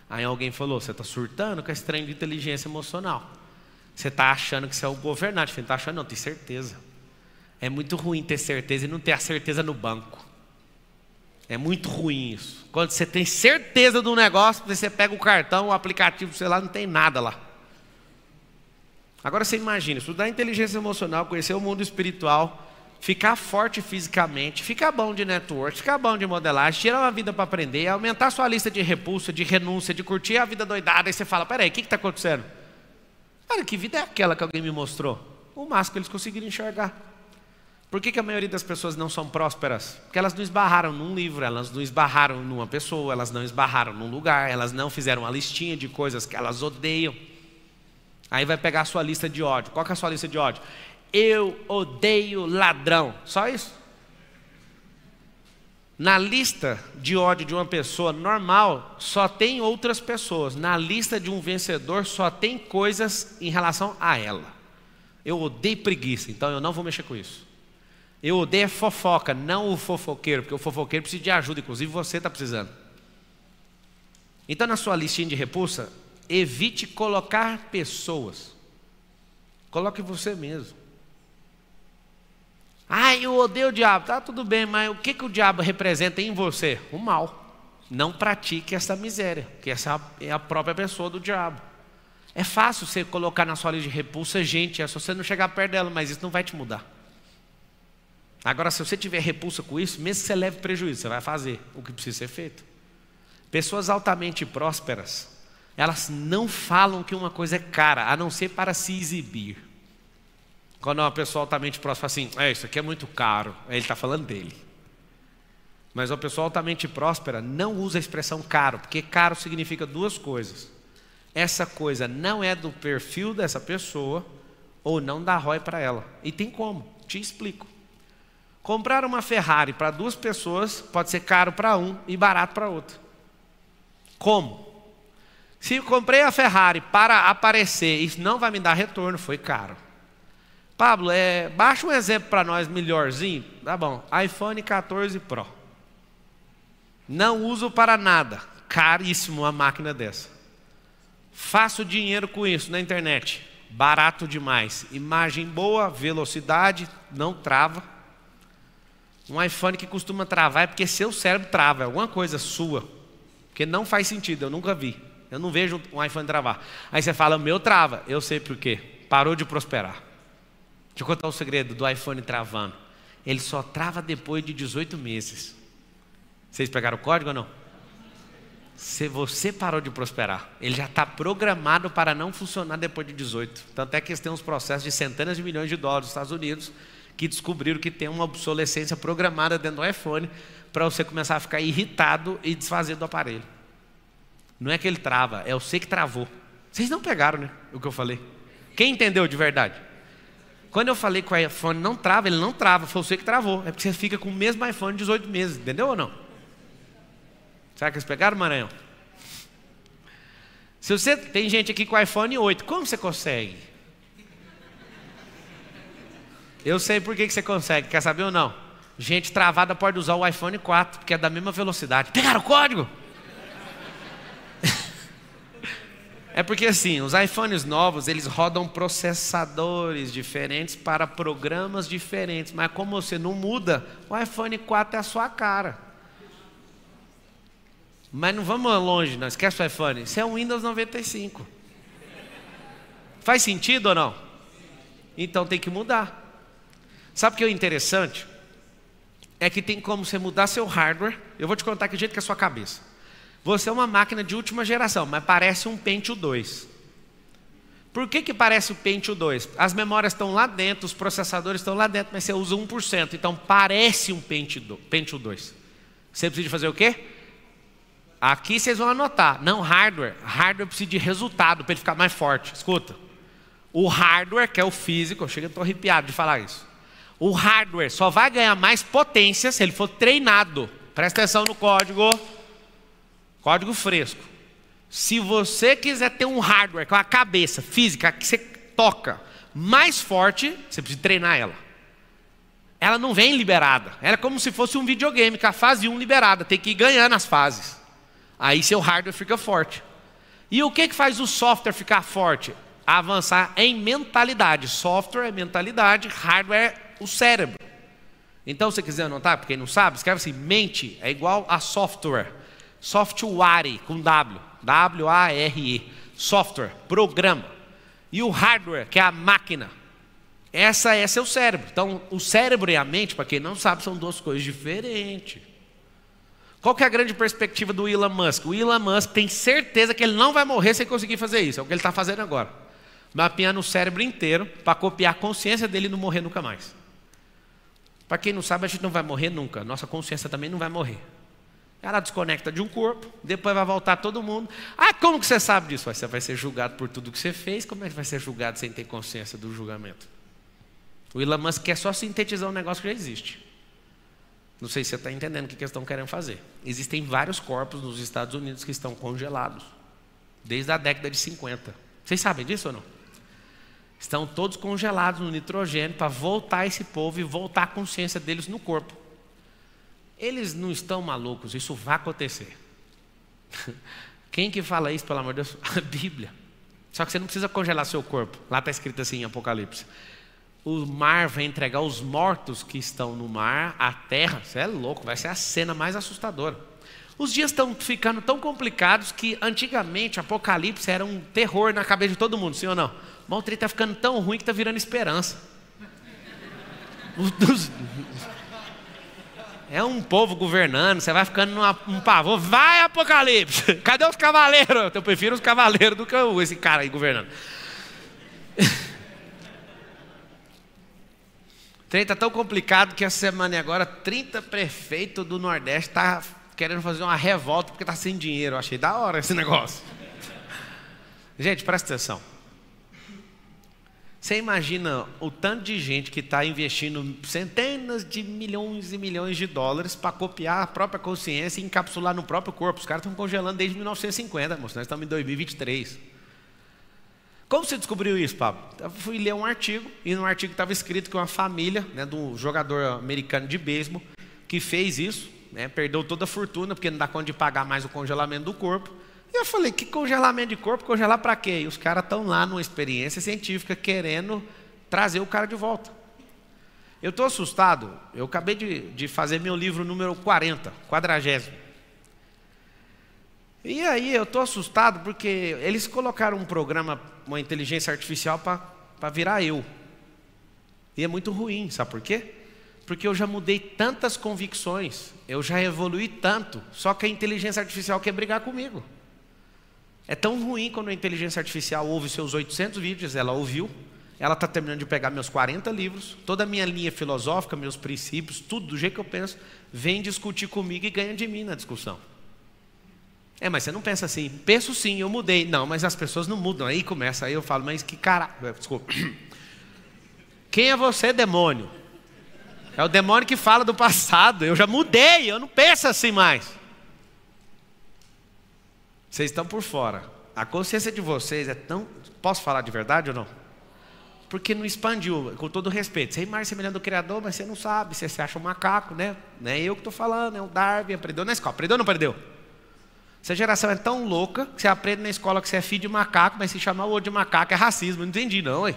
Aí alguém falou, você está surtando com esse trem de inteligência emocional. Você está achando que você é o governante. Eu falei, não está achando não, tenho certeza. É muito ruim ter certeza e não ter a certeza no banco. É muito ruim isso. Quando você tem certeza do negócio, você pega o cartão, o aplicativo, sei lá, não tem nada lá. Agora você imagina, estudar inteligência emocional, conhecer o mundo espiritual, ficar forte fisicamente, ficar bom de network, ficar bom de modelagem, tirar uma vida para aprender, aumentar sua lista de repulsa, de renúncia, de curtir a vida doidada. Aí você fala, peraí, o que está acontecendo? Cara, que vida é aquela que alguém me mostrou? O máximo que eles conseguiram enxergar. Por que a maioria das pessoas não são prósperas? Porque elas não esbarraram num livro, elas não esbarraram numa pessoa, elas não esbarraram num lugar, elas não fizeram uma listinha de coisas que elas odeiam. Aí vai pegar a sua lista de ódio. Qual que é a sua lista de ódio? Eu odeio ladrão. Só isso? Na lista de ódio de uma pessoa normal, só tem outras pessoas. Na lista de um vencedor, só tem coisas em relação a ela. Eu odeio preguiça, então eu não vou mexer com isso. Eu odeio fofoca, não o fofoqueiro, porque o fofoqueiro precisa de ajuda, inclusive você está precisando. Então na sua listinha de repulsa, evite colocar pessoas. Coloque você mesmo. Eu odeio o diabo. Tá, tudo bem, mas o que o diabo representa em você? O mal. Não pratique essa miséria, que essa é a própria pessoa do diabo. É fácil você colocar na sua lista de repulsa gente, é só você não chegar perto dela, mas isso não vai te mudar. Agora, se você tiver repulsa com isso, mesmo que você leve prejuízo, você vai fazer o que precisa ser feito. Pessoas altamente prósperas, elas não falam que uma coisa é cara, a não ser para se exibir. Quando uma pessoa altamente próspera fala assim, isso aqui é muito caro, ele está falando dele. Mas uma pessoa altamente próspera não usa a expressão caro, porque caro significa duas coisas. Essa coisa não é do perfil dessa pessoa, ou não dá ROI para ela. E tem como, te explico. Comprar uma Ferrari para duas pessoas pode ser caro para um e barato para outro. Como? Se eu comprei a Ferrari para aparecer, isso não vai me dar retorno, foi caro. Pablo, baixa um exemplo para nós melhorzinho. Tá bom, iPhone 14 Pro. Não uso para nada. Caríssimo uma máquina dessa. Faço dinheiro com isso na internet. Barato demais. Imagem boa, velocidade, não trava. Um iPhone que costuma travar é porque seu cérebro trava, é alguma coisa sua. Porque não faz sentido, eu nunca vi. Eu não vejo um iPhone travar. Aí você fala, meu trava. Eu sei por quê. Parou de prosperar. Deixa eu contar o segredo do iPhone travando. Ele só trava depois de 18 meses. Vocês pegaram o código ou não? Se você parou de prosperar, ele já está programado para não funcionar depois de 18. Tanto é que eles têm uns processos de centenas de milhões de dólares nos Estados Unidos que descobriram que tem uma obsolescência programada dentro do iPhone para você começar a ficar irritado e desfazer do aparelho. Não é que ele trava, é você que travou. Vocês não pegaram, né, o que eu falei? Quem entendeu de verdade? Quando eu falei que o iPhone não trava, ele não trava, foi você que travou. É porque você fica com o mesmo iPhone 18 meses, entendeu ou não? Será que eles pegaram, Maranhão? Se você tem gente aqui com iPhone 8, como você consegue? Eu sei por que você consegue, quer saber ou não? Gente travada pode usar o iPhone 4, porque é da mesma velocidade. Pegaram o código? É porque assim, os iPhones novos, eles rodam processadores diferentes para programas diferentes. Mas como você não muda, o iPhone 4 é a sua cara. Mas não vamos longe, não esquece o iPhone. Isso é um Windows 95. Faz sentido ou não? Então tem que mudar. Sabe o que é interessante? É que tem como você mudar seu hardware. Eu vou te contar que jeito que é a sua cabeça. Você é uma máquina de última geração, mas parece um Pentium 2. Por que parece o Pentium 2? As memórias estão lá dentro, os processadores estão lá dentro, mas você usa 1%. Então parece um Pentium 2. Você precisa fazer o quê? Aqui vocês vão anotar. Não hardware. Hardware precisa de resultado para ele ficar mais forte. Escuta. O hardware, que é o físico, eu estou arrepiado de falar isso. O hardware só vai ganhar mais potência se ele for treinado. Presta atenção no código. Código fresco. Se você quiser ter um hardware com a cabeça física que você toca mais forte, você precisa treinar ela. Ela não vem liberada. Ela é como se fosse um videogame, com a fase 1 liberada. Tem que ir ganhando as fases. Aí seu hardware fica forte. E o que faz o software ficar forte? Avançar em mentalidade. Software é mentalidade, hardware é o cérebro. Então, se você quiser anotar, para quem não sabe, escreve assim, mente é igual a software. Software com W, W-A-R-E, software, programa. E o hardware, que é a máquina, Essa é seu cérebro. Então, o cérebro e a mente, para quem não sabe, são duas coisas diferentes. Qual que é a grande perspectiva do Elon Musk? O Elon Musk tem certeza que ele não vai morrer sem conseguir fazer isso. É o que ele está fazendo agora. Mapeando o cérebro inteiro para copiar a consciência dele e não morrer nunca mais. Para quem não sabe, a gente não vai morrer nunca. Nossa consciência também não vai morrer. Ela desconecta de um corpo, depois vai voltar todo mundo. Ah, como que você sabe disso? Você vai ser julgado por tudo que você fez. Como é que vai ser julgado sem ter consciência do julgamento? O Elon Musk quer só sintetizar um negócio que já existe. Não sei se você está entendendo o que eles estão querendo fazer. Existem vários corpos nos Estados Unidos que estão congelados. Desde a década de 50. Vocês sabem disso ou não? Estão todos congelados no nitrogênio para voltar esse povo e voltar a consciência deles no corpo. Eles não estão malucos, isso vai acontecer. Quem que fala isso, pelo amor de Deus? A Bíblia. Só que você não precisa congelar seu corpo. Lá está escrito assim em Apocalipse. O mar vai entregar os mortos que estão no mar à terra. Você é louco, vai ser a cena mais assustadora. Os dias estão ficando tão complicados que antigamente Apocalipse era um terror na cabeça de todo mundo, sim ou não? Mas o trem está ficando tão ruim que está virando esperança. É um povo governando, você vai ficando num pavor. Vai, Apocalipse! Cadê os cavaleiros? Eu prefiro os cavaleiros do que esse cara aí governando. O trem está tão complicado que essa semana agora 30 prefeitos do Nordeste estão querendo fazer uma revolta porque está sem dinheiro. Eu achei da hora esse negócio. Gente, presta atenção. Você imagina o tanto de gente que está investindo centenas de milhões e milhões de dólares para copiar a própria consciência e encapsular no próprio corpo. Os caras estão congelando desde 1950, moço. Nós estamos em 2023. Como você descobriu isso, Pablo? Eu fui ler um artigo, e no artigo estava escrito que uma família, né, de um jogador americano de beisebol, que fez isso, né, perdeu toda a fortuna, porque não dá conta de pagar mais o congelamento do corpo. E eu falei, que congelamento de corpo? Congelar para quê? E os caras estão lá numa experiência científica querendo trazer o cara de volta. Eu estou assustado, eu acabei de fazer meu livro número 40º. E aí eu estou assustado porque eles colocaram um programa, uma inteligência artificial para virar eu. E é muito ruim, sabe por quê? Porque eu já mudei tantas convicções, eu já evolui tanto, só que a inteligência artificial quer brigar comigo. É tão ruim quando a inteligência artificial ouve seus 800 vídeos, ela ouviu, ela está terminando de pegar meus 40 livros, toda a minha linha filosófica, meus princípios, tudo do jeito que eu penso, vem discutir comigo e ganha de mim na discussão. Mas você não pensa assim, penso sim, eu mudei. Não, mas as pessoas não mudam. Aí começa, aí eu falo, mas que cara... Desculpa. Quem é você, demônio? É o demônio que fala do passado. Eu já mudei, eu não penso assim mais. Vocês estão por fora. A consciência de vocês é tão... Posso falar de verdade ou não? Porque não expandiu, com todo respeito. Você é mais semelhante do Criador, mas você não sabe. Você se acha um macaco, né? Não é eu que estou falando, é o Darwin. Aprendeu na escola. Aprendeu ou não aprendeu? Essa geração é tão louca que você aprende na escola que você é filho de macaco, mas se chamar o outro de macaco é racismo. Não entendi não, ué.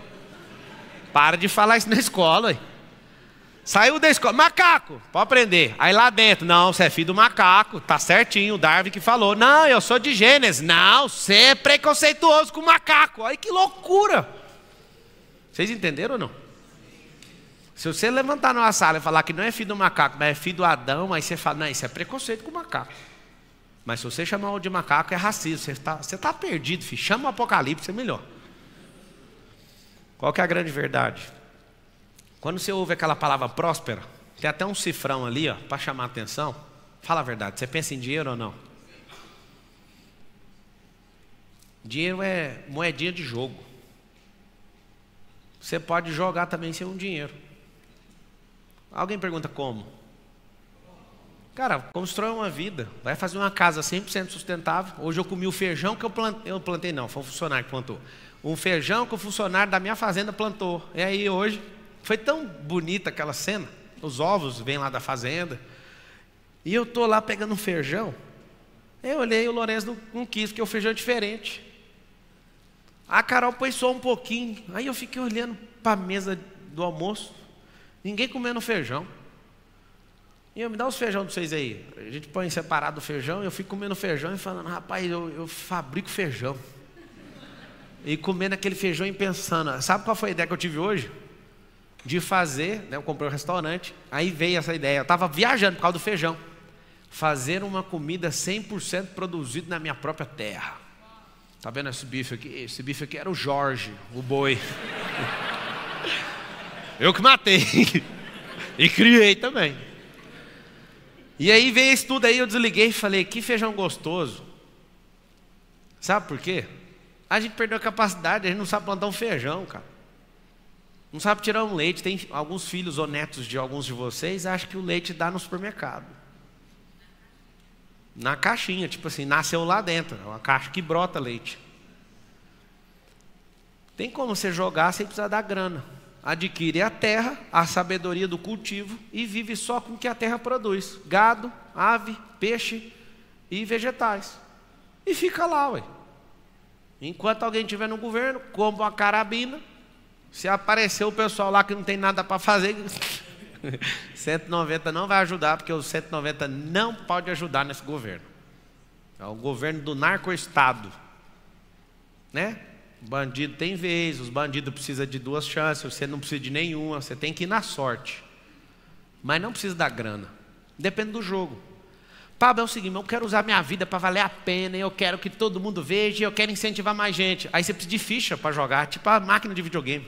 Para de falar isso na escola, ué. Saiu da escola, macaco, pode aprender. Aí lá dentro, não, você é filho do macaco, tá certinho, o Darwin que falou. Não, eu sou de Gênesis. Não, você é preconceituoso com o macaco. Olha que loucura. Vocês entenderam ou não? Se você levantar numa sala e falar que não é filho do macaco, mas é filho do Adão, aí você fala, não, isso é preconceito com o macaco. Mas se você chamar o de macaco, é racismo. Você tá perdido, filho. Chama o Apocalipse, é melhor. Qual que é a grande verdade? Quando você ouve aquela palavra próspera, tem até um cifrão ali, para chamar a atenção. Fala a verdade, você pensa em dinheiro ou não? Dinheiro é moedinha de jogo. Você pode jogar também sem um dinheiro. Alguém pergunta como? Cara, constrói uma vida, vai fazer uma casa 100% sustentável. Hoje eu comi o feijão que eu plantei não, foi um funcionário que plantou. Um feijão que o funcionário da minha fazenda plantou. E aí hoje, foi tão bonita aquela cena. Os ovos vêm lá da fazenda. E eu estou lá pegando um feijão. Eu olhei, o Lourenço não quis, porque o feijão é diferente. A Carol pôs só um pouquinho. Aí eu fiquei olhando para a mesa do almoço. Ninguém comendo feijão. E eu, me dá os feijão de vocês aí. A gente põe separado o feijão, e eu fico comendo feijão e falando, rapaz, eu fabrico feijão. E comendo aquele feijão e pensando, sabe qual foi a ideia que eu tive hoje? de fazer, né, eu comprei um restaurante, aí veio essa ideia, eu estava viajando por causa do feijão, fazer uma comida 100% produzida na minha própria terra. Tá vendo esse bife aqui? Esse bife aqui era o Jorge, o boi. Eu que matei e criei também. E aí veio isso tudo aí, eu desliguei e falei, que feijão gostoso. Sabe por quê? A gente perdeu a capacidade, a gente não sabe plantar um feijão, cara. Não sabe tirar um leite. Tem alguns filhos honestos de alguns de vocês acham que o leite dá no supermercado. Na caixinha, tipo assim, nasceu lá dentro. É uma caixa que brota leite. Tem como você jogar sem precisar dar grana. Adquire a terra, a sabedoria do cultivo e vive só com o que a terra produz. Gado, ave, peixe e vegetais. E fica lá, ué. Enquanto alguém estiver no governo, compra uma carabina. Se aparecer o pessoal lá que não tem nada para fazer, 190 não vai ajudar, porque o 190 não pode ajudar nesse governo. É o governo do narco-estado, né? O bandido tem vez, os bandidos precisam de 2 chances, você não precisa de nenhuma, você tem que ir na sorte. Mas não precisa da grana, depende do jogo. Pablo, é o seguinte, eu quero usar minha vida para valer a pena, eu quero que todo mundo veja, eu quero incentivar mais gente. Aí você precisa de ficha para jogar, tipo a máquina de videogame.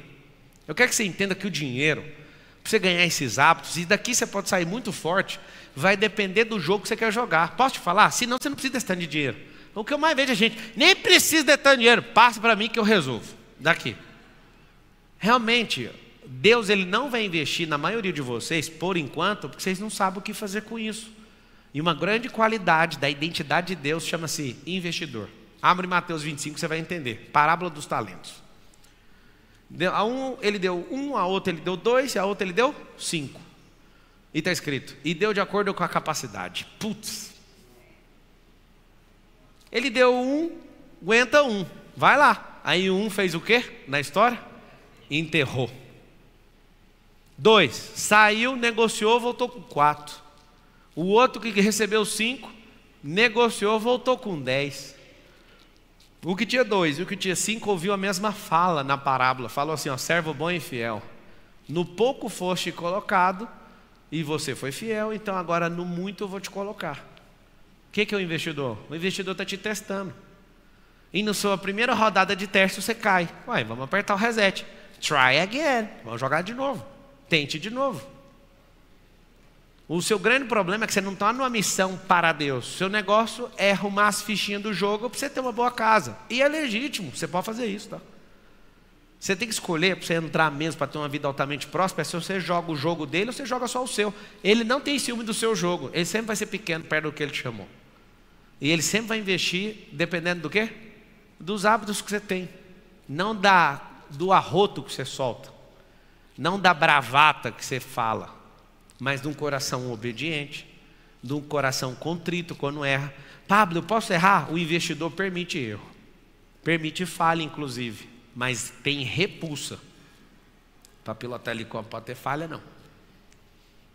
Eu quero que você entenda que o dinheiro, para você ganhar esses hábitos, e daqui você pode sair muito forte, vai depender do jogo que você quer jogar. Posso te falar? Senão você não precisa desse tanto de dinheiro. O que eu mais vejo é gente, nem precisa de tanto dinheiro, passa para mim que eu resolvo. Daqui. Realmente, Deus ele não vai investir na maioria de vocês, por enquanto, porque vocês não sabem o que fazer com isso. E uma grande qualidade da identidade de Deus chama-se investidor. Abre Mateus 25, você vai entender. Parábola dos talentos. A um ele deu 1, a outra ele deu 2, e a outra ele deu 5. E está escrito, e deu de acordo com a capacidade. Putz. Ele deu 1, aguenta 1, vai lá. Aí 1 fez o quê na história? Enterrou. 2, saiu, negociou, voltou com 4. O outro que recebeu 5, negociou, voltou com 10. O que tinha 2 e o que tinha 5 ouviu a mesma fala na parábola. Falou assim, ó, servo bom e fiel. No pouco foste colocado e você foi fiel, então agora no muito eu vou te colocar. O que é o investidor? O investidor está te testando. E na sua primeira rodada de teste você cai. Ué, vamos apertar o reset. Try again. Vamos jogar de novo. Tente de novo. O seu grande problema é que você não está numa missão para Deus. Seu negócio é arrumar as fichinhas do jogo para você ter uma boa casa. E é legítimo, você pode fazer isso, tá? Você tem que escolher para você entrar mesmo, para ter uma vida altamente próspera, se você joga o jogo dele ou você joga só o seu. Ele não tem ciúme do seu jogo, ele sempre vai ser pequeno perto do que ele te chamou. E ele sempre vai investir, dependendo do quê? Dos hábitos que você tem. Não do arroto que você solta. Não da bravata que você fala. Mas de um coração obediente, de um coração contrito quando erra. Pablo, eu posso errar? O investidor permite erro. Permite falha, inclusive. Mas tem repulsa. Para pilotar helicóptero pode ter falha, não.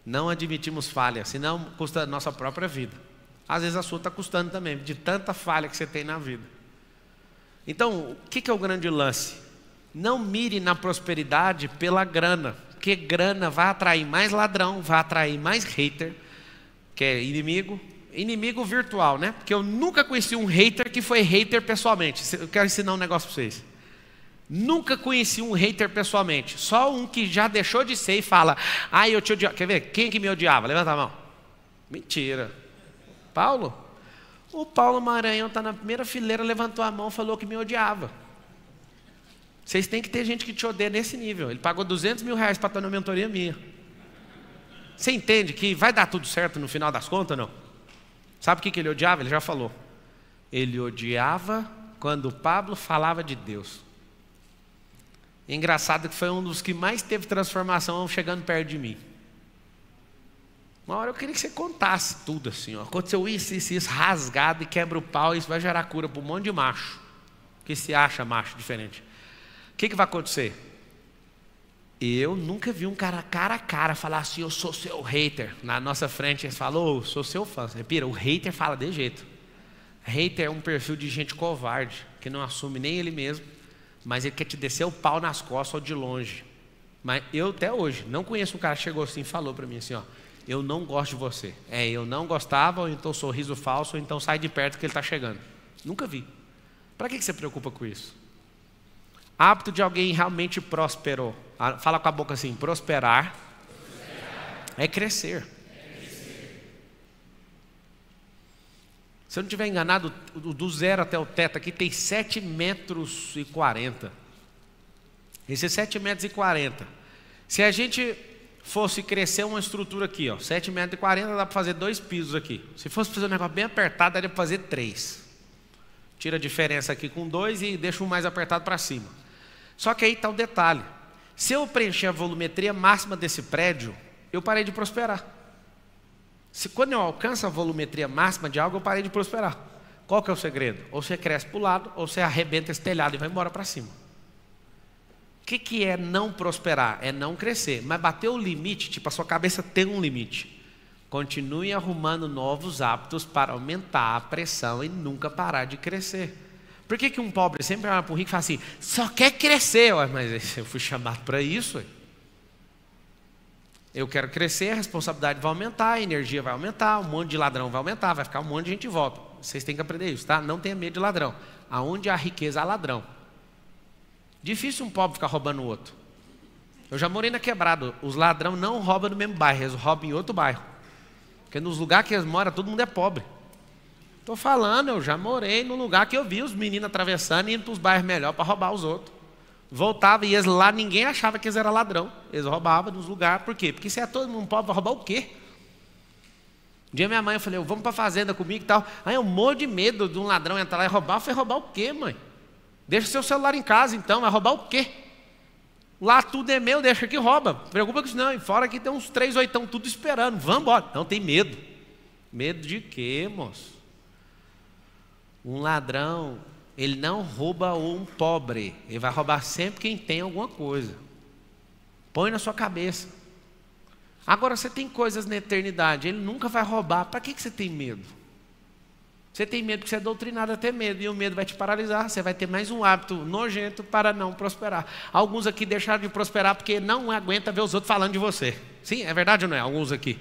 Não admitimos falha, senão custa a nossa própria vida. Às vezes a sua está custando também, de tanta falha que você tem na vida. Então, o que é o grande lance? Não mire na prosperidade pela grana, porque grana vai atrair mais ladrão, vai atrair mais hater, que é inimigo virtual, né? Porque eu nunca conheci um hater que foi hater pessoalmente. Eu quero ensinar um negócio para vocês. Nunca conheci um hater pessoalmente, só um que já deixou de ser e fala, eu te odiava. Quer ver? Quem que me odiava? Levanta a mão. Mentira. Paulo? O Paulo Maranhão está na primeira fileira, levantou a mão e falou que me odiava. Vocês têm que ter gente que te odeia nesse nível. Ele pagou R$200 mil para estar na mentoria minha. Você entende que vai dar tudo certo no final das contas, não? Sabe o que ele odiava? Ele já falou. Ele odiava quando o Pablo falava de Deus. Engraçado que foi um dos que mais teve transformação chegando perto de mim. Uma hora eu queria que você contasse tudo assim, ó. Aconteceu isso, rasgado e quebra o pau, e isso vai gerar cura para um monte de macho que se acha macho diferente. O que vai acontecer? Eu nunca vi um cara a cara falar assim, eu sou seu hater. Na nossa frente ele falou, sou seu fã. Repira, o hater fala de jeito. Hater é um perfil de gente covarde, que não assume nem ele mesmo, mas ele quer te descer o pau nas costas ou de longe. Mas eu até hoje não conheço um cara que chegou assim e falou para mim assim, ó, eu não gosto de você. Eu não gostava, ou então sorriso falso, ou então sai de perto que ele está chegando. Nunca vi. Para que você se preocupa com isso? Hábito de alguém realmente próspero. Fala com a boca assim, prosperar. É crescer. Se eu não estiver enganado, do zero até o teto aqui tem 7,40 metros. Esses 7,40 metros. Se a gente fosse crescer uma estrutura aqui, ó, 7,40 metros, dá para fazer 2 pisos aqui. Se fosse fazer um negócio bem apertado, daria para fazer 3. Tira a diferença aqui com 2 e deixa um mais apertado para cima. Só que aí está o detalhe. Se eu preencher a volumetria máxima desse prédio, eu parei de prosperar. Quando eu alcanço a volumetria máxima de algo, eu parei de prosperar. Qual que é o segredo? Ou você cresce para o lado, ou você arrebenta esse telhado e vai embora para cima. O que é não prosperar? É não crescer. Mas bater o limite, tipo, a sua cabeça tem um limite. Continue arrumando novos hábitos para aumentar a pressão e nunca parar de crescer. Por que um pobre sempre olha para o rico e fala assim, só quer crescer? Mas eu fui chamado para isso. Eu quero crescer, a responsabilidade vai aumentar, a energia vai aumentar, um monte de ladrão vai aumentar, vai ficar um monte de gente em volta. Vocês têm que aprender isso, tá? Não tenha medo de ladrão. Aonde há riqueza, há ladrão. Difícil um pobre ficar roubando o outro. Eu já morei na quebrada, os ladrões não roubam no mesmo bairro, eles roubam em outro bairro. Porque nos lugares que eles moram, todo mundo é pobre. Estou falando, eu já morei num lugar que eu vi os meninos atravessando e indo para os bairros melhores para roubar os outros. Voltava e eles lá, ninguém achava que eles eram ladrão. Eles roubavam nos lugares, por quê? Porque se é todo mundo pobre, vai roubar o quê? Um dia minha mãe, eu falei, vamos para a fazenda comigo e tal. Aí eu morro de medo de um ladrão entrar lá e roubar. Eu falei, roubar o quê, mãe? Deixa o seu celular em casa então, vai roubar o quê? Lá tudo é meu, deixa que rouba. Não preocupa com isso não, e fora aqui tem uns 3 oitão tudo esperando, vamos embora. Não, tem medo. Medo de quê, moço? Um ladrão, ele não rouba um pobre, ele vai roubar sempre quem tem alguma coisa. Põe na sua cabeça. Agora você tem coisas na eternidade, ele nunca vai roubar. Para que você tem medo? Você tem medo porque você é doutrinado a ter medo, e o medo vai te paralisar. Você vai ter mais um hábito nojento para não prosperar. Alguns aqui deixaram de prosperar porque não aguenta ver os outros falando de você. Sim, é verdade ou não é? Alguns aqui.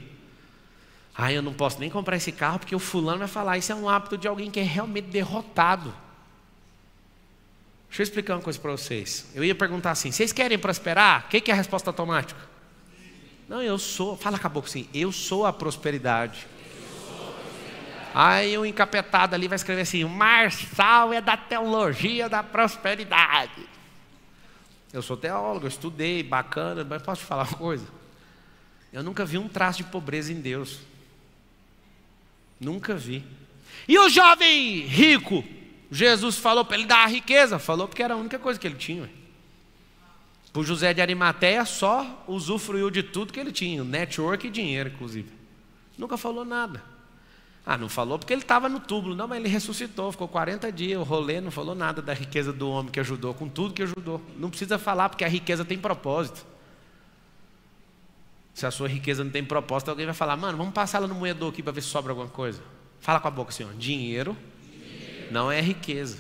Eu não posso nem comprar esse carro porque o fulano vai falar. Isso é um hábito de alguém que é realmente derrotado. Deixa eu explicar uma coisa para vocês. Eu ia perguntar assim, vocês querem prosperar? O que é a resposta automática? Não, eu sou, fala com a boca assim, eu sou a prosperidade. Aí um encapetado ali vai escrever assim, Marçal é da teologia da prosperidade. Eu sou teólogo, eu estudei, bacana, mas posso te falar uma coisa? Eu nunca vi um traço de pobreza em Deus. Nunca vi. E o jovem rico? Jesus falou para ele dar a riqueza. Falou porque era a única coisa que ele tinha. Para o José de Arimateia só usufruiu de tudo que ele tinha. Network e dinheiro, inclusive. Nunca falou nada. Não falou porque ele estava no túmulo. Não, mas ele ressuscitou, ficou 40 dias, o rolê, não falou nada da riqueza do homem que ajudou, com tudo que ajudou. Não precisa falar porque a riqueza tem propósito. Se a sua riqueza não tem propósito, alguém vai falar, mano, vamos passar ela no moedor aqui para ver se sobra alguma coisa. Fala com a boca assim, ó, dinheiro não é riqueza.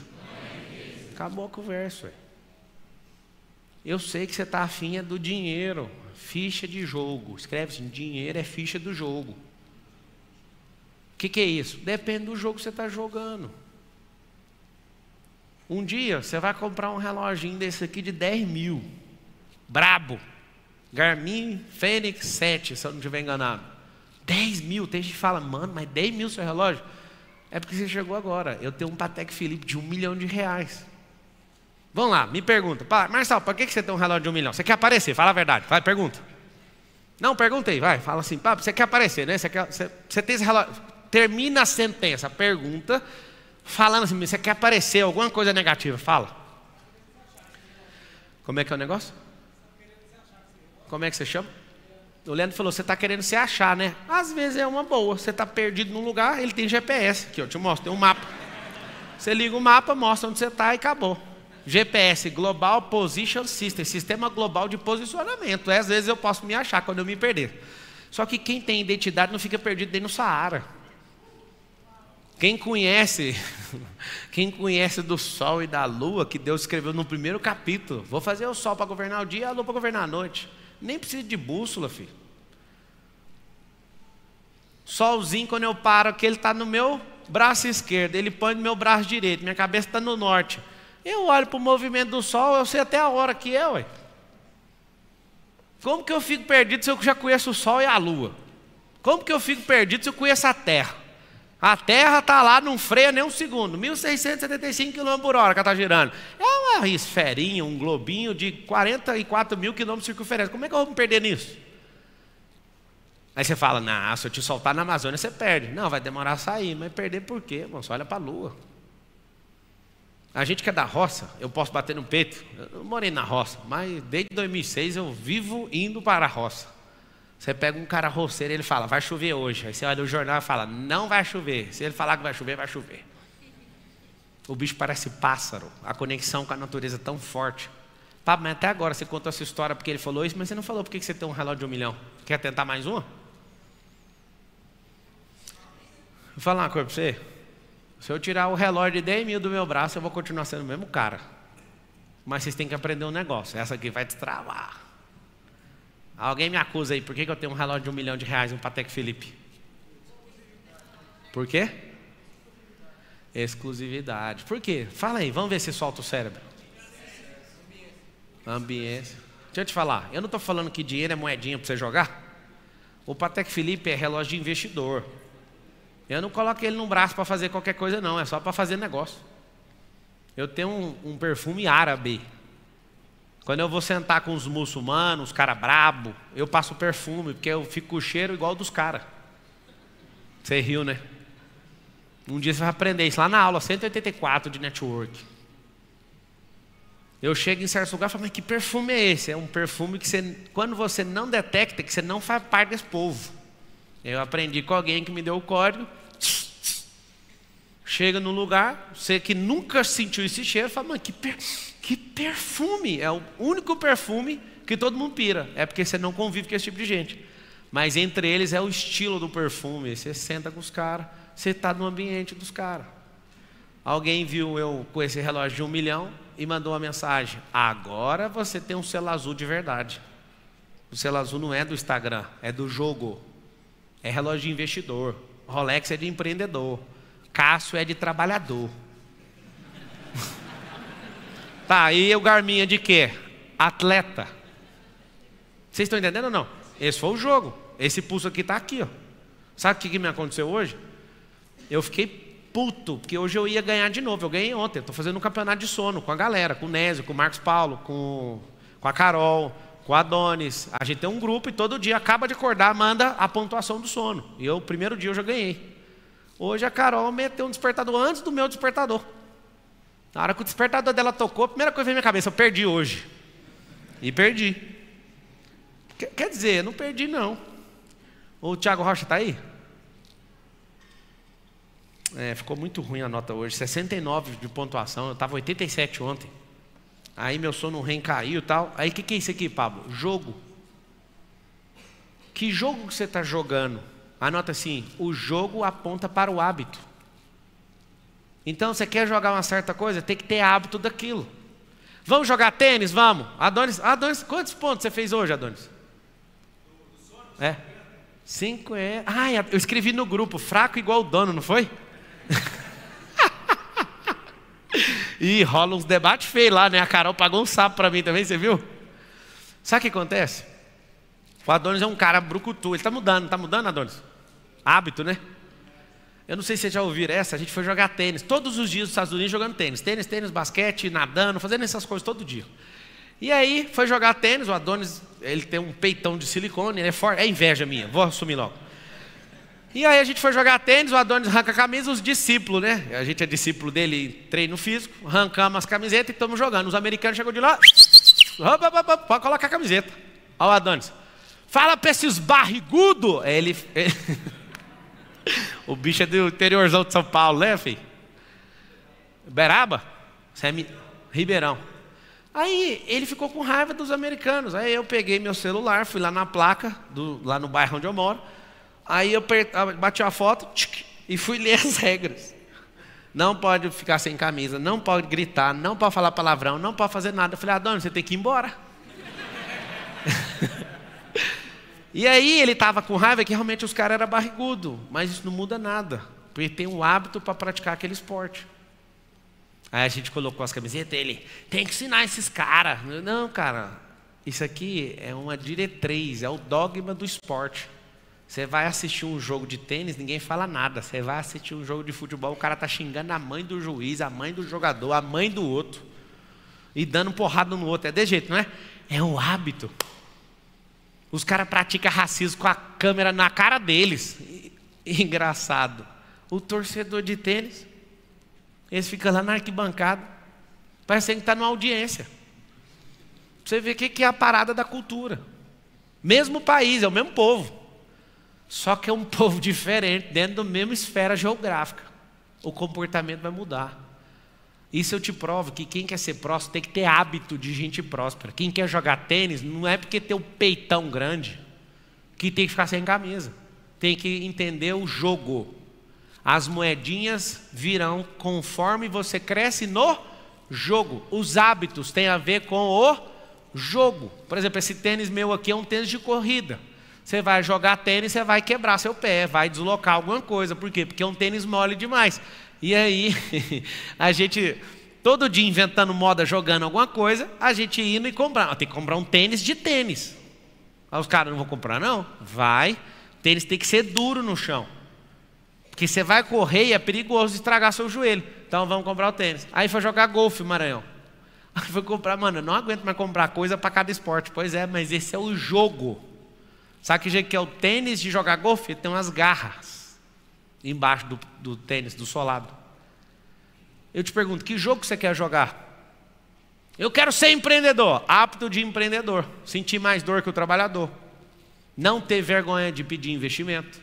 Acabou a conversa. Eu sei que você está afim do dinheiro. Ficha de jogo. Escreve assim, dinheiro é ficha do jogo. O que é isso? Depende do jogo que você está jogando. Um dia você vai comprar um reloginho desse aqui de 10 mil. Brabo. Garmin Fênix 7, se eu não estiver enganado. 10 mil, tem gente que fala, mano, mas 10 mil seu relógio? É porque você chegou agora. Eu tenho um Patek Philippe de R$1 milhão. Vamos lá, me pergunta. Marçal, para que você tem um relógio de 1 milhão? Você quer aparecer? Fala a verdade, vai, pergunta. Não, pergunta aí, vai, fala assim, você quer aparecer, né? Você tem esse relógio. Termina a sentença, pergunta, falando assim, você quer aparecer, alguma coisa negativa, fala. Como é que é o negócio? Como é que você chama? O Leandro falou, você está querendo se achar, né? Às vezes é uma boa, você está perdido num lugar, ele tem GPS, aqui eu te mostro, tem um mapa. Você liga o mapa, mostra onde você está e acabou. GPS, Global Position System, Sistema Global de Posicionamento. Às vezes eu posso me achar quando eu me perder. Só que quem tem identidade não fica perdido nem no Saara. Quem conhece do sol e da lua, que Deus escreveu no primeiro capítulo, vou fazer o sol para governar o dia e a lua para governar a noite. Nem precisa de bússola, filho. Solzinho, quando eu paro aqui, ele está no meu braço esquerdo, ele põe no meu braço direito, minha cabeça está no norte. Eu olho para o movimento do sol, eu sei até a hora que é, ué. Como que eu fico perdido se eu já conheço o sol e a lua? Como que eu fico perdido se eu conheço a terra? A terra está lá, não freia nem um segundo, 1.675 km por hora que ela está girando. É uma esferinha, um globinho de 44 mil quilômetros de circunferência. Como é que eu vou me perder nisso? Aí você fala, não, se eu te soltar na Amazônia você perde. Não, vai demorar a sair, mas perder por quê, moço? Olha para a lua. A gente que é da roça, eu posso bater no peito. Eu morei na roça, mas desde 2006 eu vivo indo para a roça. Você pega um cara roceiro e ele fala, vai chover hoje. Aí você olha o jornal e fala, não vai chover. Se ele falar que vai chover, vai chover. O bicho parece pássaro. A conexão com a natureza é tão forte. Pablo, mas até agora você contou essa história porque ele falou isso, mas você não falou porque você tem um relógio de 1 milhão. Quer tentar mais uma? Vou falar uma coisa para você. Se eu tirar o relógio de 10 mil do meu braço, eu vou continuar sendo o mesmo cara. Mas vocês têm que aprender um negócio. Essa aqui vai destravar. Alguém me acusa aí, por que eu tenho um relógio de 1 milhão de reais, um Patek Philippe? Por quê? Exclusividade. Por quê? Fala aí, vamos ver se solta o cérebro. Ambiência. Deixa eu te falar, eu não estou falando que dinheiro é moedinha para você jogar. O Patek Philippe é relógio de investidor. Eu não coloco ele no braço para fazer qualquer coisa não, é só para fazer negócio. Eu tenho um perfume árabe. Quando eu vou sentar com os muçulmanos, os caras brabo, eu passo perfume, porque eu fico com o cheiro igual dos caras. Você riu, né? Um dia você vai aprender isso lá na aula 184 de network. Eu chego em certos lugares e falo, mas que perfume é esse? É um perfume que você, quando você não detecta, que você não faz parte desse povo. Eu aprendi com alguém que me deu o código. Chega no lugar, você que nunca sentiu esse cheiro, fala, mano, que perfume. É o único perfume que todo mundo pira. É porque você não convive com esse tipo de gente. Mas entre eles é o estilo do perfume. Você senta com os caras, você está no ambiente dos caras. Alguém viu eu com esse relógio de 1 milhão e mandou uma mensagem. Agora você tem um selo azul de verdade. O selo azul não é do Instagram, é do jogo. É relógio de investidor. Rolex é de empreendedor. Cássio é de trabalhador. Tá, e o Garmin é de quê? Atleta. Vocês estão entendendo ou não? Esse foi o jogo. Esse pulso aqui está aqui, ó. Sabe o que me aconteceu hoje? Eu fiquei puto, porque hoje eu ia ganhar de novo. Eu ganhei ontem. Estou fazendo um campeonato de sono com a galera, com o Nésio, com o Marcos Paulo, com a Carol, com o Adonis. A gente tem um grupo e todo dia acaba de acordar, manda a pontuação do sono. E eu, o primeiro dia eu já ganhei. Hoje a Carol meteu um despertador antes do meu despertador. Na hora que o despertador dela tocou, a primeira coisa que veio na minha cabeça, eu perdi hoje. E perdi. Quer dizer, não perdi não. O Thiago Rocha está aí? Ficou muito ruim a nota hoje. 69 de pontuação, eu estava 87 ontem. Aí meu sono caiu e tal. Aí o que é isso aqui, Pablo? Jogo. Que jogo que você está jogando? Anota assim, o jogo aponta para o hábito. Então você quer jogar uma certa coisa, tem que ter hábito daquilo. Vamos jogar tênis? Vamos. Adonis, quantos pontos você fez hoje, Adonis? 5 é... eu escrevi no grupo, fraco igual o dono, não foi? E rola uns debates feios lá, né? A Carol pagou um sapo para mim também, você viu? Sabe o que acontece? O Adonis é um cara brucutu, ele está mudando, Adonis? Hábito, né? Eu não sei se vocês já ouviram essa, a gente foi jogar tênis, todos os dias nos Estados Unidos jogando tênis, basquete, nadando, fazendo essas coisas todo dia. E aí, foi jogar tênis, o Adonis, ele tem um peitão de silicone, ele é forte, é inveja minha, vou assumir logo. E aí a gente foi jogar tênis, o Adonis arranca a camisa, os discípulos, né? A gente é discípulo dele em treino físico, arrancamos as camisetas e estamos jogando. Os americanos chegou de lá, pode colocar a camiseta. Olha o Adonis. Fala para esses barrigudos. O bicho é do interiorzão de São Paulo, né, filho? Beraba? Ribeirão. Aí ele ficou com raiva dos americanos. Aí eu peguei meu celular, fui lá na placa, lá no bairro onde eu moro. Aí eu bati a foto, E fui ler as regras. Não pode ficar sem camisa, não pode gritar, não pode falar palavrão, não pode fazer nada. Eu falei, Adônio, você tem que ir embora. E aí ele estava com raiva que realmente os caras eram barrigudos. Mas isso não muda nada, porque tem um hábito para praticar aquele esporte. Aí a gente colocou as camisetas, ele tem que ensinar esses caras. Não, cara, isso aqui é uma diretriz, é o dogma do esporte. Você vai assistir um jogo de tênis, ninguém fala nada. Você vai assistir um jogo de futebol, o cara está xingando a mãe do juiz, a mãe do jogador, a mãe do outro. E dando porrada no outro. É desse jeito, não é? É um hábito. Os caras praticam racismo com a câmera na cara deles. Engraçado. O torcedor de tênis, eles ficam lá na arquibancada, parecendo que está numa audiência. Você vê o que é a parada da cultura. Mesmo país, é o mesmo povo. Só que é um povo diferente, dentro da mesma esfera geográfica. O comportamento vai mudar. Isso eu te provo que quem quer ser próspero tem que ter hábito de gente próspera. Quem quer jogar tênis não é porque tem um peitão grande que tem que ficar sem camisa. Tem que entender o jogo. As moedinhas virão conforme você cresce no jogo. Os hábitos têm a ver com o jogo. Por exemplo, esse tênis meu aqui é um tênis de corrida. Você vai jogar tênis, você vai quebrar seu pé, vai deslocar alguma coisa. Por quê? Porque é um tênis mole demais. E aí, a gente, todo dia inventando moda, jogando alguma coisa, a gente indo e comprando. Tem que comprar um tênis de tênis. Aí os caras não vão comprar, não? Vai. O tênis tem que ser duro no chão. Porque você vai correr e é perigoso estragar seu joelho. Então vamos comprar o tênis. Aí foi jogar golfe, Maranhão. Aí foi comprar, mano, eu não aguento mais comprar coisa para cada esporte. Pois é, mas esse é o jogo. Sabe que jeito que é o tênis de jogar golfe? Tem umas garras embaixo do tênis, do solado. Eu te pergunto, que jogo você quer jogar? Eu quero ser empreendedor. Apto de empreendedor. Sentir mais dor que o trabalhador. Não ter vergonha de pedir investimento.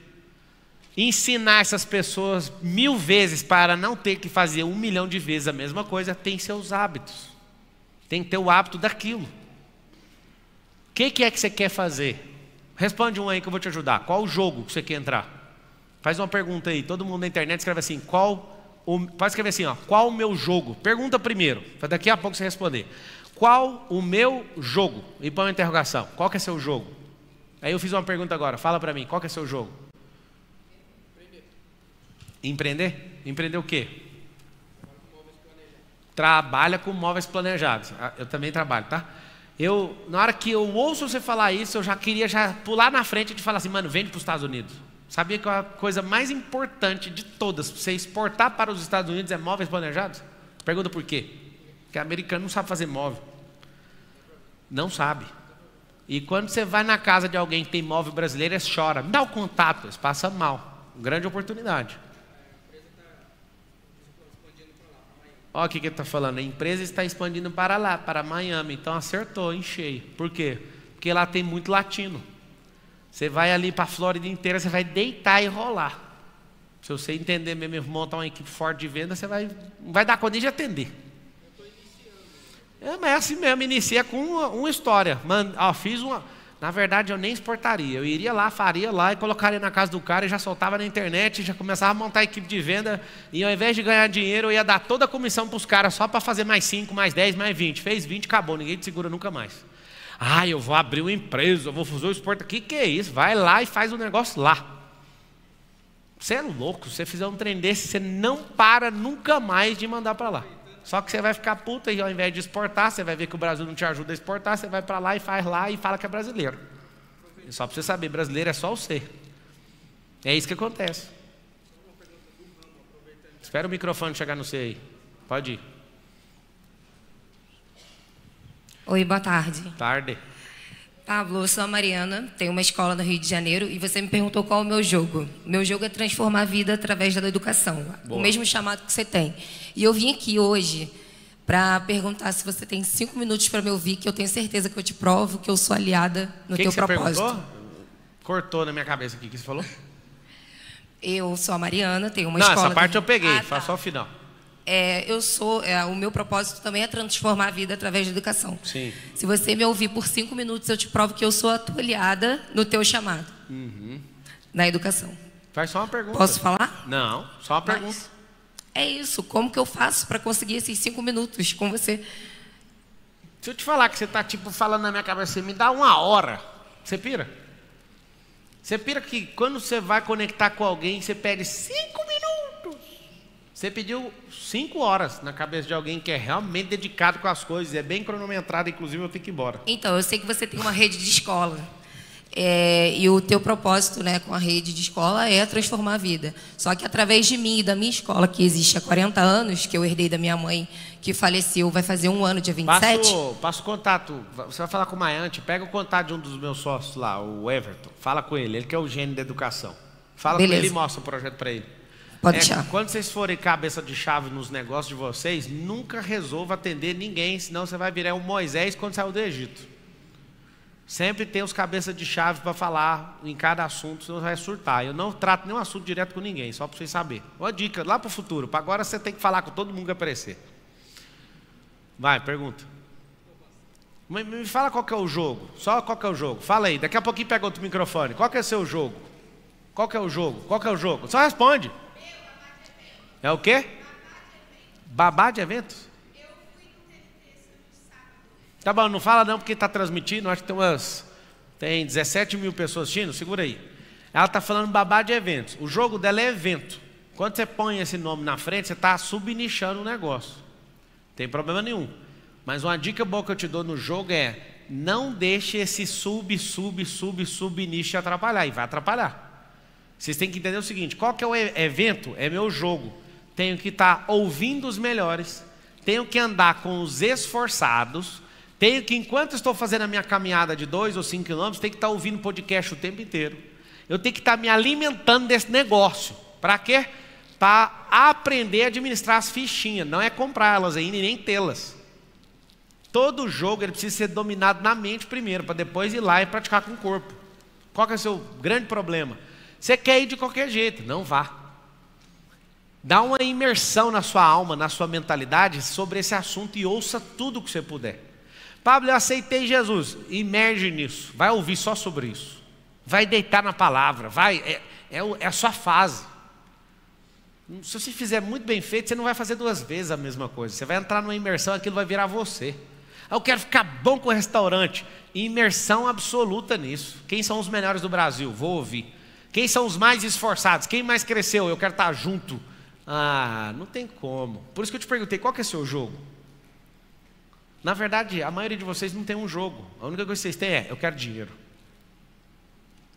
Ensinar essas pessoas 1000 vezes para não ter que fazer 1 milhão de vezes a mesma coisa. Tem seus hábitos. Tem que ter o hábito daquilo. O que é que você quer fazer? Responde um aí que eu vou te ajudar. Qual o jogo que você quer entrar? Faz uma pergunta aí. Todo mundo na internet escreve assim. Pode escrever assim, ó. Qual o meu jogo? Pergunta primeiro. Para daqui a pouco você responder. Qual o meu jogo? E põe uma interrogação. Qual que é seu jogo? Aí eu fiz uma pergunta agora. Fala para mim. Qual que é seu jogo? Empreender? Empreender o quê? Trabalha com móveis planejados. Eu também trabalho, tá? Na hora que eu ouço você falar isso, eu já queria pular na frente e falar assim, mano, vende para os Estados Unidos. Sabia que a coisa mais importante de todas, para você exportar para os Estados Unidos, é móveis planejados? Pergunta por quê? Porque americano não sabe fazer móvel. Não sabe. E quando você vai na casa de alguém que tem móvel brasileiro, eles choram. Me dá o contato, eles passam mal. Grande oportunidade. Olha o que ele está falando, a empresa está expandindo para lá, para Miami, então acertou em cheio. Por quê? Porque lá tem muito latino. Você vai ali para a Flórida inteira, você vai deitar e rolar. Se você entender mesmo, montar uma equipe forte de venda, você não vai dar conta nem de atender. Mas é assim mesmo, inicia com uma história. Fiz uma... Na verdade, eu nem exportaria. Eu iria lá, faria lá e colocaria na casa do cara e já soltava na internet, já começava a montar a equipe de venda. E ao invés de ganhar dinheiro, eu ia dar toda a comissão para os caras só para fazer mais 5, mais 10, mais 20. Fez 20, acabou. Ninguém te segura nunca mais. Eu vou abrir uma empresa, eu vou fazer o exporto aqui. Que é isso? Vai lá e faz o negócio lá. Você é louco. Se você fizer um trem desse, você não para nunca mais de mandar para lá. Só que você vai ficar puta e ao invés de exportar, você vai ver que o Brasil não te ajuda a exportar, você vai para lá e faz lá e fala que é brasileiro. E só para você saber, brasileiro é só o ser. É isso que acontece. Espera o microfone chegar no C aí. Pode ir. Oi, boa tarde. Tarde. Pablo, eu sou a Mariana, tenho uma escola no Rio de Janeiro e você me perguntou qual é o meu jogo. Meu jogo é transformar a vida através da educação. Boa. O mesmo chamado que você tem. E eu vim aqui hoje para perguntar se você tem 5 minutos para me ouvir, que eu tenho certeza que eu te provo que eu sou aliada no teu propósito. Perguntou? Cortou na minha cabeça aqui, o que você falou? Eu sou a Mariana, tenho uma escola... Não, essa parte eu peguei, faz só o final. O meu propósito também é transformar a vida através da educação. Sim. Se você me ouvir por 5 minutos, eu te provo que eu sou a tua aliada no teu chamado. Na educação. Faz só uma pergunta. Posso falar? Não, só uma pergunta. Mas é isso. Como que eu faço para conseguir esses 5 minutos com você? Se eu te falar que você está tipo falando na minha cabeça, você me dá 1 hora, você pira? Você pira que quando você vai conectar com alguém, você pede 5 minutos. Você pediu 5 horas na cabeça de alguém que é realmente dedicado com as coisas, é bem cronometrado, inclusive eu tenho que ir embora. Então, eu sei que você tem uma rede de escola. E o teu propósito, né, com a rede de escola é transformar a vida. Só que através de mim e da minha escola, que existe há 40 anos, que eu herdei da minha mãe, que faleceu, vai fazer 1 ano, dia 27. Passa o contato. Você vai falar com o Maiante, pega o contato de um dos meus sócios lá, o Everton. Fala com ele que é o gênio da educação. Fala Beleza. com ele e mostra o projeto para ele. Pode deixar. Quando vocês forem cabeça de chave nos negócios de vocês, nunca resolva atender ninguém, senão você vai virar um Moisés quando saiu do Egito. Sempre tem os cabeças de chave para falar em cada assunto, senão você vai surtar. Eu não trato nenhum assunto direto com ninguém, só para vocês saberem. Uma dica lá para o futuro, para agora você tem que falar com todo mundo que aparecer. Vai, pergunta. Me fala qual que é o jogo. Só qual que é o jogo. Fala aí, daqui a pouquinho pega outro microfone. Qual que é o seu jogo? Qual que é o jogo? Qual que é o jogo? Só responde. É o quê? Babá de eventos? Tá bom, não fala não porque está transmitindo, acho que tem 17 mil pessoas assistindo, segura aí. Ela está falando babá de eventos. O jogo dela é evento. Quando você põe esse nome na frente, você está subnichando o negócio. Não tem problema nenhum. Mas uma dica boa que eu te dou no jogo é: não deixe esse subnicho atrapalhar. E vai atrapalhar. Vocês têm que entender o seguinte: qual que é o evento? É meu jogo. Tenho que estar ouvindo os melhores. Tenho que andar com os esforçados. Tenho que, enquanto estou fazendo a minha caminhada de 2 ou 5 quilômetros, tenho que estar ouvindo podcast o tempo inteiro. Eu tenho que estar me alimentando desse negócio. Para quê? Para aprender a administrar as fichinhas. Não é comprá-las ainda e nem tê-las. Todo jogo ele precisa ser dominado na mente primeiro, para depois ir lá e praticar com o corpo. Qual que é o seu grande problema? Você quer ir de qualquer jeito, não vá. Dá uma imersão na sua alma, na sua mentalidade sobre esse assunto e ouça tudo que você puder. Pablo, eu aceitei Jesus. Imerge nisso. Vai ouvir só sobre isso. Vai deitar na palavra. É a sua fase. Se você fizer muito bem feito, você não vai fazer 2 vezes a mesma coisa. Você vai entrar numa imersão, aquilo vai virar você. Eu quero ficar bom com o restaurante. Imersão absoluta nisso. Quem são os melhores do Brasil? Vou ouvir. Quem são os mais esforçados? Quem mais cresceu? Eu quero estar junto. Ah, não tem como. Por isso que eu te perguntei, qual que é o seu jogo? Na verdade, a maioria de vocês não tem um jogo. A única coisa que vocês têm é: eu quero dinheiro.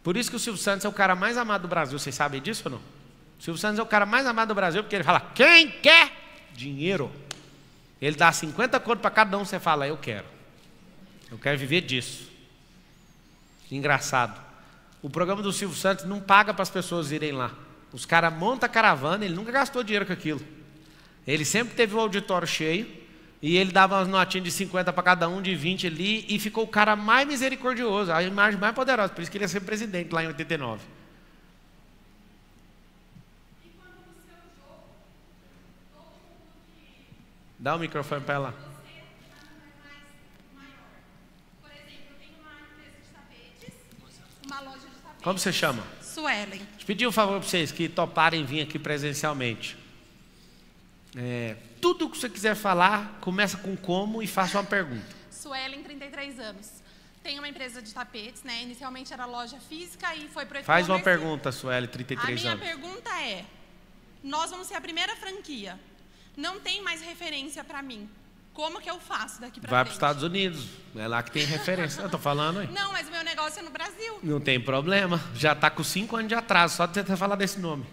Por isso que o Silvio Santos é o cara mais amado do Brasil. Vocês sabem disso ou não? O Silvio Santos é o cara mais amado do Brasil porque ele fala: quem quer dinheiro? Ele dá 50 contos para cada um, você fala: eu quero viver disso. Engraçado. O programa do Silvio Santos não paga para as pessoas irem lá. Os caras montam a caravana, ele nunca gastou dinheiro com aquilo. Ele sempre teve o auditório cheio. E ele dava umas notinhas de 50 para cada um, de 20 ali, e ficou o cara mais misericordioso, a imagem mais poderosa. Por isso que ele ia ser presidente lá em 89. E quando no seu jogo, todo mundo que Dá o microfone para ela. você está mais maior. Por exemplo, eu tenho uma empresa de tapetes, uma loja de tapetes. Como você chama? Suelen. Deixa eu pedir um favor para vocês que toparem vir aqui presencialmente. Tudo que você quiser falar, começa com como e faça uma pergunta. Suelen, 33 anos. Tenho uma empresa de tapetes, né? Inicialmente era loja física e foi para o Faz uma e-commerce. pergunta, Sueli, 33 A minha anos. pergunta é: nós vamos ser a primeira franquia. Não tem mais referência para mim. Como que eu faço daqui para frente? Vai para os Estados Unidos, é lá que tem referência. Eu estou falando aí. Não, mas o meu negócio é no Brasil. Não tem problema, já está com 5 anos de atraso, só de você ter falado desse nome.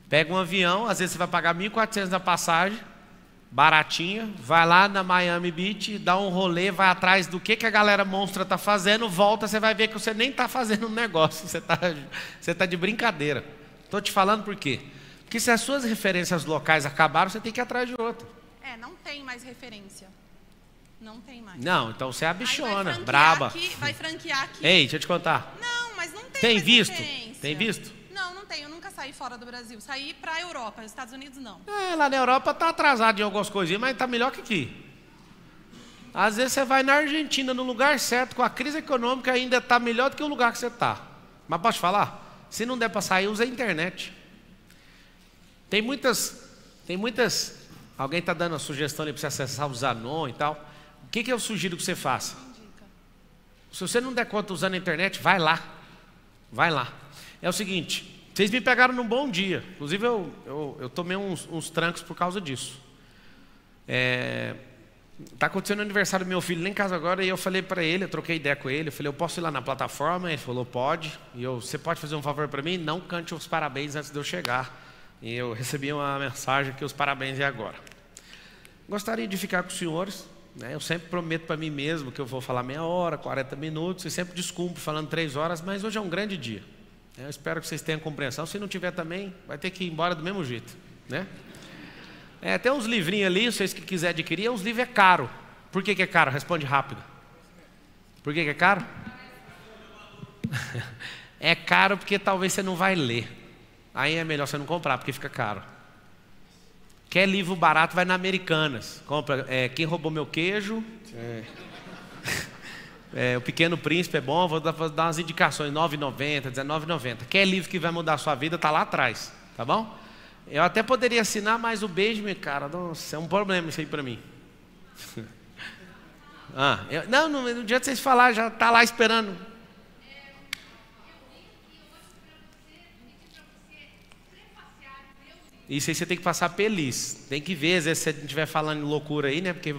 Pega um avião, às vezes você vai pagar 1.400 da passagem, baratinha, vai lá na Miami Beach, dá um rolê, vai atrás do que a galera monstra está fazendo, volta, você vai ver que você nem está fazendo um negócio, você tá de brincadeira. Estou te falando por quê? Porque se as suas referências locais acabaram, você tem que ir atrás de outra. Não tem mais referência. Não tem mais. Não, então você é a Aí bichona, vai braba. vai franquear aqui. Ei, deixa eu te contar. Não, mas não tem Tem mais visto? referência. Tem visto? Não, não tenho. Eu nunca saí fora do Brasil. Saí para a Europa, nos Estados Unidos não. Lá na Europa está atrasado em algumas coisinhas, mas está melhor que aqui. Às vezes você vai na Argentina, no lugar certo, com a crise econômica, ainda está melhor do que o lugar que você está. Mas posso falar? Se não der para sair, usa a internet. Tem muitas... Alguém está dando a sugestão ali para você acessar o Zanon e tal. O que eu sugiro que você faça? Se você não der conta usando a internet, vai lá. Vai lá. É o seguinte, vocês me pegaram num bom dia. Inclusive eu tomei uns trancos por causa disso. Está acontecendo o aniversário do meu filho lá em casa agora, e eu falei para ele, eu troquei ideia com ele, eu falei, eu posso ir lá na plataforma? Ele falou, pode. E você pode fazer um favor para mim? Não cante os parabéns antes de eu chegar. E eu recebi uma mensagem que os parabéns é agora. Gostaria de ficar com os senhores, né? Eu sempre prometo para mim mesmo que eu vou falar meia hora, 40 minutos, e sempre desculpo falando 3 horas, mas hoje é um grande dia. Eu espero que vocês tenham compreensão. Se não tiver também, vai ter que ir embora do mesmo jeito, né? Tem uns livrinhos ali, vocês que quiserem adquirir, os livros é caro. Por que é caro? Responde rápido. Por que é caro? É caro porque talvez você não vai ler. Aí é melhor você não comprar, porque fica caro. Quer livro barato, vai na Americanas. Compra Quem Roubou Meu Queijo. O Pequeno Príncipe é bom, vou dar umas indicações, R$ 9,90, R$ 19,90. Quer livro que vai mudar a sua vida, está lá atrás, tá bom? Eu até poderia assinar, mas o Benjamin, cara, nossa, é um problema isso aí para mim. No dia que vocês falarem, já está lá esperando. Isso aí você tem que passar feliz. Tem que ver, às vezes, se você estiver falando loucura aí, né? Porque